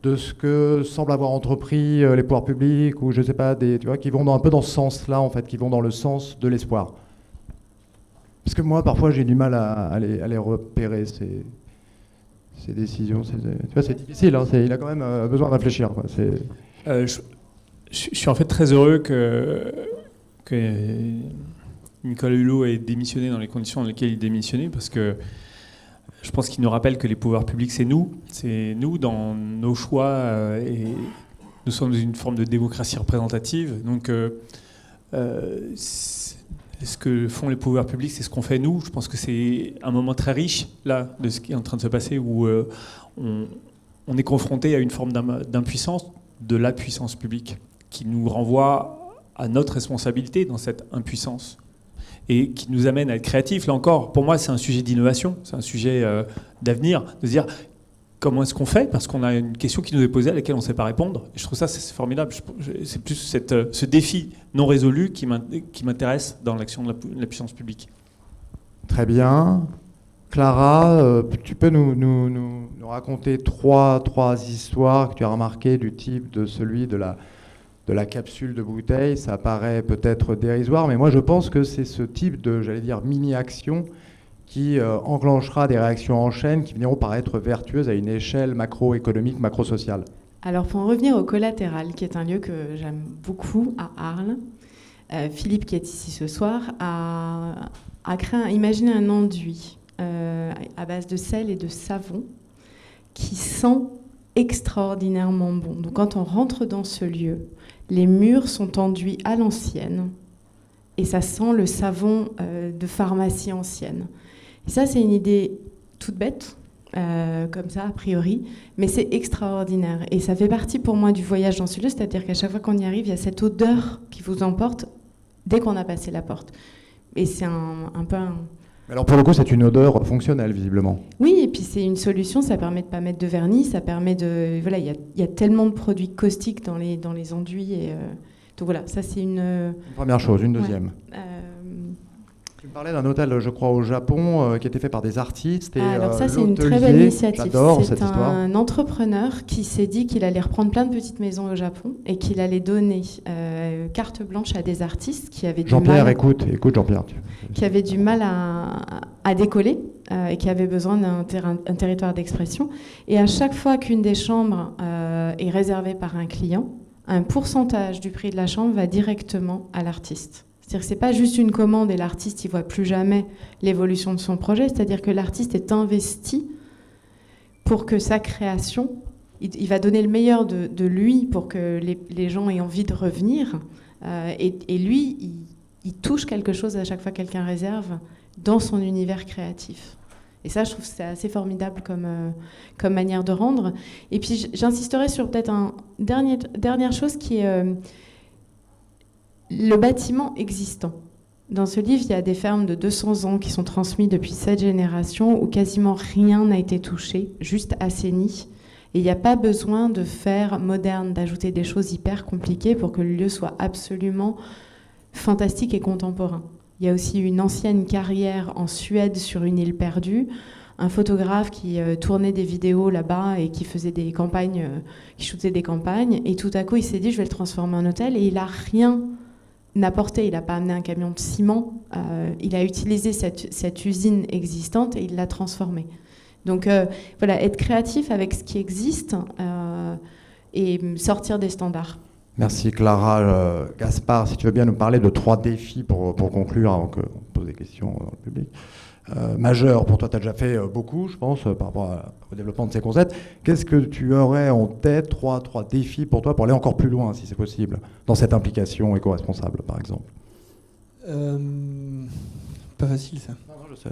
de ce que semblent avoir entrepris les pouvoirs publics ou je sais pas, tu vois, qui vont un peu dans ce sens-là en fait, qui vont dans le sens de l'espoir. Parce que moi parfois j'ai du mal à les repérer ces décisions. Tu vois, c'est difficile. Hein, il a quand même besoin de réfléchir. Quoi. Je suis en fait très heureux que Nicolas Hulot ait démissionné dans les conditions dans lesquelles il démissionnait parce que Je pense qu'il nous rappelle que les pouvoirs publics, c'est nous dans nos choix, et nous sommes une forme de démocratie représentative. Donc, ce que font les pouvoirs publics, c'est ce qu'on fait nous. Je pense que c'est un moment très riche, là, de ce qui est en train de se passer, où on est confronté à une forme d'impuissance, de la puissance publique, qui nous renvoie à notre responsabilité dans cette impuissance, et qui nous amène à être créatifs. Là encore, pour moi, c'est un sujet d'innovation, c'est un sujet d'avenir, de se dire comment est-ce qu'on fait, parce qu'on a une question qui nous est posée à laquelle on ne sait pas répondre. Et je trouve ça c'est formidable. C'est plus ce défi non résolu qui m'intéresse dans l'action de la puissance publique. Très bien. Clara, tu peux nous raconter trois histoires que tu as remarquées du type de celui de la capsule de bouteille. Ça paraît peut-être dérisoire, mais moi je pense que c'est ce type de, j'allais dire, mini-action qui enclenchera des réactions en chaîne qui viendront paraître vertueuses à une échelle macroéconomique, macrosociale. Alors pour en revenir au Collatéral, qui est un lieu que j'aime beaucoup à Arles, Philippe, qui est ici ce soir, a imaginé un enduit à base de sel et de savon qui sent extraordinairement bon. Donc quand on rentre dans ce lieu, les murs sont enduits à l'ancienne et ça sent le savon de pharmacie ancienne. Et ça, c'est une idée toute bête, comme ça, a priori, mais c'est extraordinaire. Et ça fait partie pour moi du voyage dans ce lieu, c'est-à-dire qu'à chaque fois qu'on y arrive, il y a cette odeur qui vous emporte dès qu'on a passé la porte. Et c'est un peu un... Alors pour le coup, c'est une odeur fonctionnelle, visiblement. Oui, et puis c'est une solution, ça permet de ne pas mettre de vernis, ça permet de... Voilà, il y a tellement de produits caustiques dans les enduits. Et, donc voilà, ça c'est une... Première chose, une deuxième. Ouais. Tu me parlais d'un hôtel, je crois, au Japon, qui était fait par des artistes. Et, alors ça, c'est une très belle initiative. J'adore cette histoire. C'est un entrepreneur qui s'est dit qu'il allait reprendre plein de petites maisons au Japon et qu'il allait donner carte blanche à des artistes qui avaient du mal... Jean-Pierre, écoute Jean-Pierre. Qui avaient du mal à décoller et qui avaient besoin d'un territoire d'expression. Et à chaque fois qu'une des chambres est réservée par un client, un pourcentage du prix de la chambre va directement à l'artiste. C'est-à-dire que ce n'est pas juste une commande et l'artiste ne voit plus jamais l'évolution de son projet, c'est-à-dire que l'artiste est investi pour que sa création, il va donner le meilleur de lui pour que les gens aient envie de revenir. Et lui, il touche quelque chose à chaque fois que quelqu'un réserve dans son univers créatif. Et ça, je trouve que c'est assez formidable comme manière de rendre. Et puis, j'insisterai sur peut-être une dernière chose qui est... le bâtiment existant. Dans ce livre, il y a des fermes de 200 ans qui sont transmises depuis 7 générations où quasiment rien n'a été touché, juste assaini. Et il n'y a pas besoin de faire moderne, d'ajouter des choses hyper compliquées pour que le lieu soit absolument fantastique et contemporain. Il y a aussi une ancienne carrière en Suède sur une île perdue, un photographe qui tournait des vidéos là-bas et qui faisait des campagnes, qui shootait des campagnes. Et tout à coup, il s'est dit, je vais le transformer en hôtel. Et il n'a rien n'apporté, il n'a pas amené un camion de ciment, il a utilisé cette usine existante et il l'a transformée. Donc voilà, être créatif avec ce qui existe et sortir des standards. Merci Clara. Gaspard, si tu veux bien nous parler de 3 défis pour conclure avant qu'on pose des questions dans le public. Majeur, pour toi, tu as déjà fait beaucoup, je pense, par rapport au développement de ces concepts. Qu'est-ce que tu aurais en tête, 3 défis pour toi, pour aller encore plus loin, si c'est possible, dans cette implication éco-responsable, par exemple? Pas facile, ça. Non, je sais.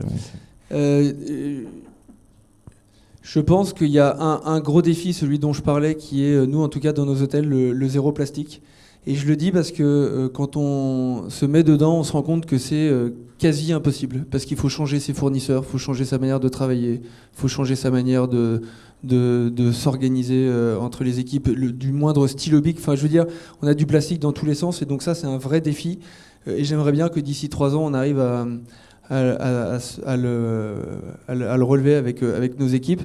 Je pense qu'il y a un gros défi, celui dont je parlais, qui est, nous, en tout cas, dans nos hôtels, le zéro plastique. Et je le dis parce que quand on se met dedans, on se rend compte que c'est quasi impossible. Parce qu'il faut changer ses fournisseurs, il faut changer sa manière de travailler, il faut changer sa manière de s'organiser entre les équipes, du moindre stylobique. Enfin, je veux dire, on a du plastique dans tous les sens. Et donc ça, c'est un vrai défi. Et j'aimerais bien que d'ici 3 ans, on arrive à le relever avec nos équipes.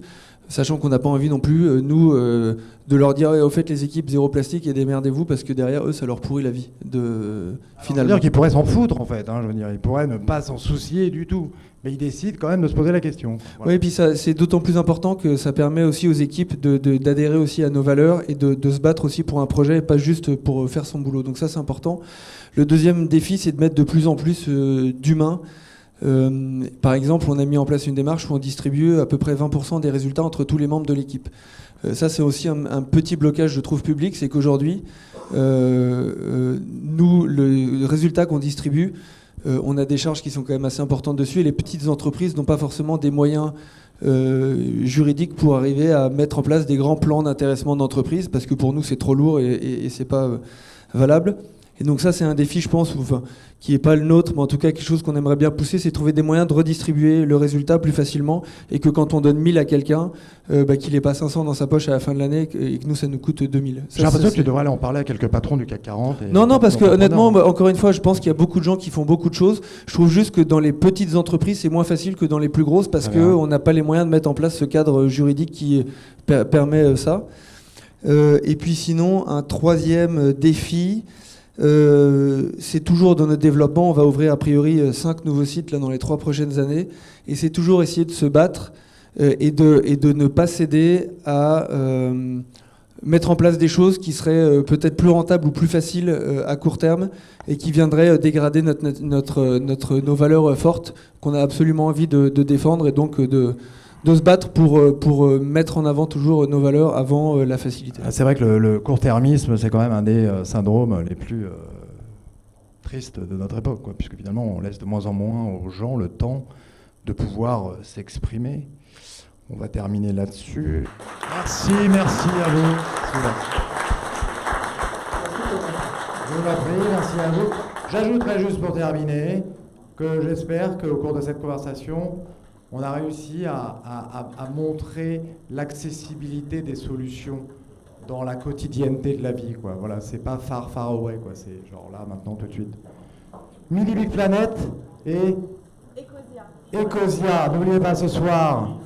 Sachant qu'on n'a pas envie non plus, nous, de leur dire au fait les équipes zéro plastique et démerdez-vous parce que derrière eux ça leur pourrit la vie. Finalement, c'est-à-dire qu'ils pourraient s'en foutre en fait, je veux dire, ils pourraient ne pas s'en soucier du tout, mais ils décident quand même de se poser la question. Voilà. Oui, et puis ça, c'est d'autant plus important que ça permet aussi aux équipes d'adhérer aussi à nos valeurs et de se battre aussi pour un projet, pas juste pour faire son boulot. Donc ça c'est important. Le deuxième défi, c'est de mettre de plus en plus d'humains Par exemple, on a mis en place une démarche où on distribue à peu près 20% des résultats entre tous les membres de l'équipe. Ça, c'est aussi un petit blocage, je trouve, public, c'est qu'aujourd'hui, nous, le résultat qu'on distribue, on a des charges qui sont quand même assez importantes dessus, et les petites entreprises n'ont pas forcément des moyens juridiques pour arriver à mettre en place des grands plans d'intéressement d'entreprise, parce que pour nous, c'est trop lourd et c'est pas valable. Et donc ça, c'est un défi, je pense, qui n'est pas le nôtre, mais en tout cas quelque chose qu'on aimerait bien pousser, c'est trouver des moyens de redistribuer le résultat plus facilement, et que quand on donne 1000 à quelqu'un, qu'il n'ait pas 500 dans sa poche à la fin de l'année, et que nous, ça nous coûte 2000. J'ai l'impression que tu devrais aller en parler à quelques patrons du CAC 40. Non, parce que honnêtement, encore une fois, je pense qu'il y a beaucoup de gens qui font beaucoup de choses. Je trouve juste que dans les petites entreprises, c'est moins facile que dans les plus grosses, parce qu'on n'a pas les moyens de mettre en place ce cadre juridique qui permet ça. Et puis sinon, un troisième défi... c'est toujours dans notre développement, on va ouvrir a priori 5 nouveaux sites là, dans les 3 prochaines années, et c'est toujours essayer de se battre et de ne pas céder à mettre en place des choses qui seraient peut-être plus rentables ou plus faciles à court terme, et qui viendraient dégrader nos valeurs fortes qu'on a absolument envie de défendre, et donc de se battre pour mettre en avant toujours nos valeurs avant la facilité. C'est vrai que le court-termisme, c'est quand même un des syndromes les plus tristes de notre époque, quoi, puisque finalement, on laisse de moins en moins aux gens le temps de pouvoir s'exprimer. On va terminer là-dessus. Merci à vous. Je vous en prie, merci à vous. J'ajouterai juste pour terminer que j'espère qu'au cours de cette conversation, on a réussi à montrer l'accessibilité des solutions dans la quotidienneté de la vie, quoi. Voilà, c'est pas far away, quoi. C'est genre là, maintenant, tout de suite. Midi Big Planet et Ecosia. N'oubliez pas ce soir,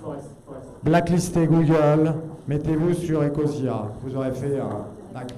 blacklistez Google, mettez-vous sur Ecosia. Vous aurez fait un acte.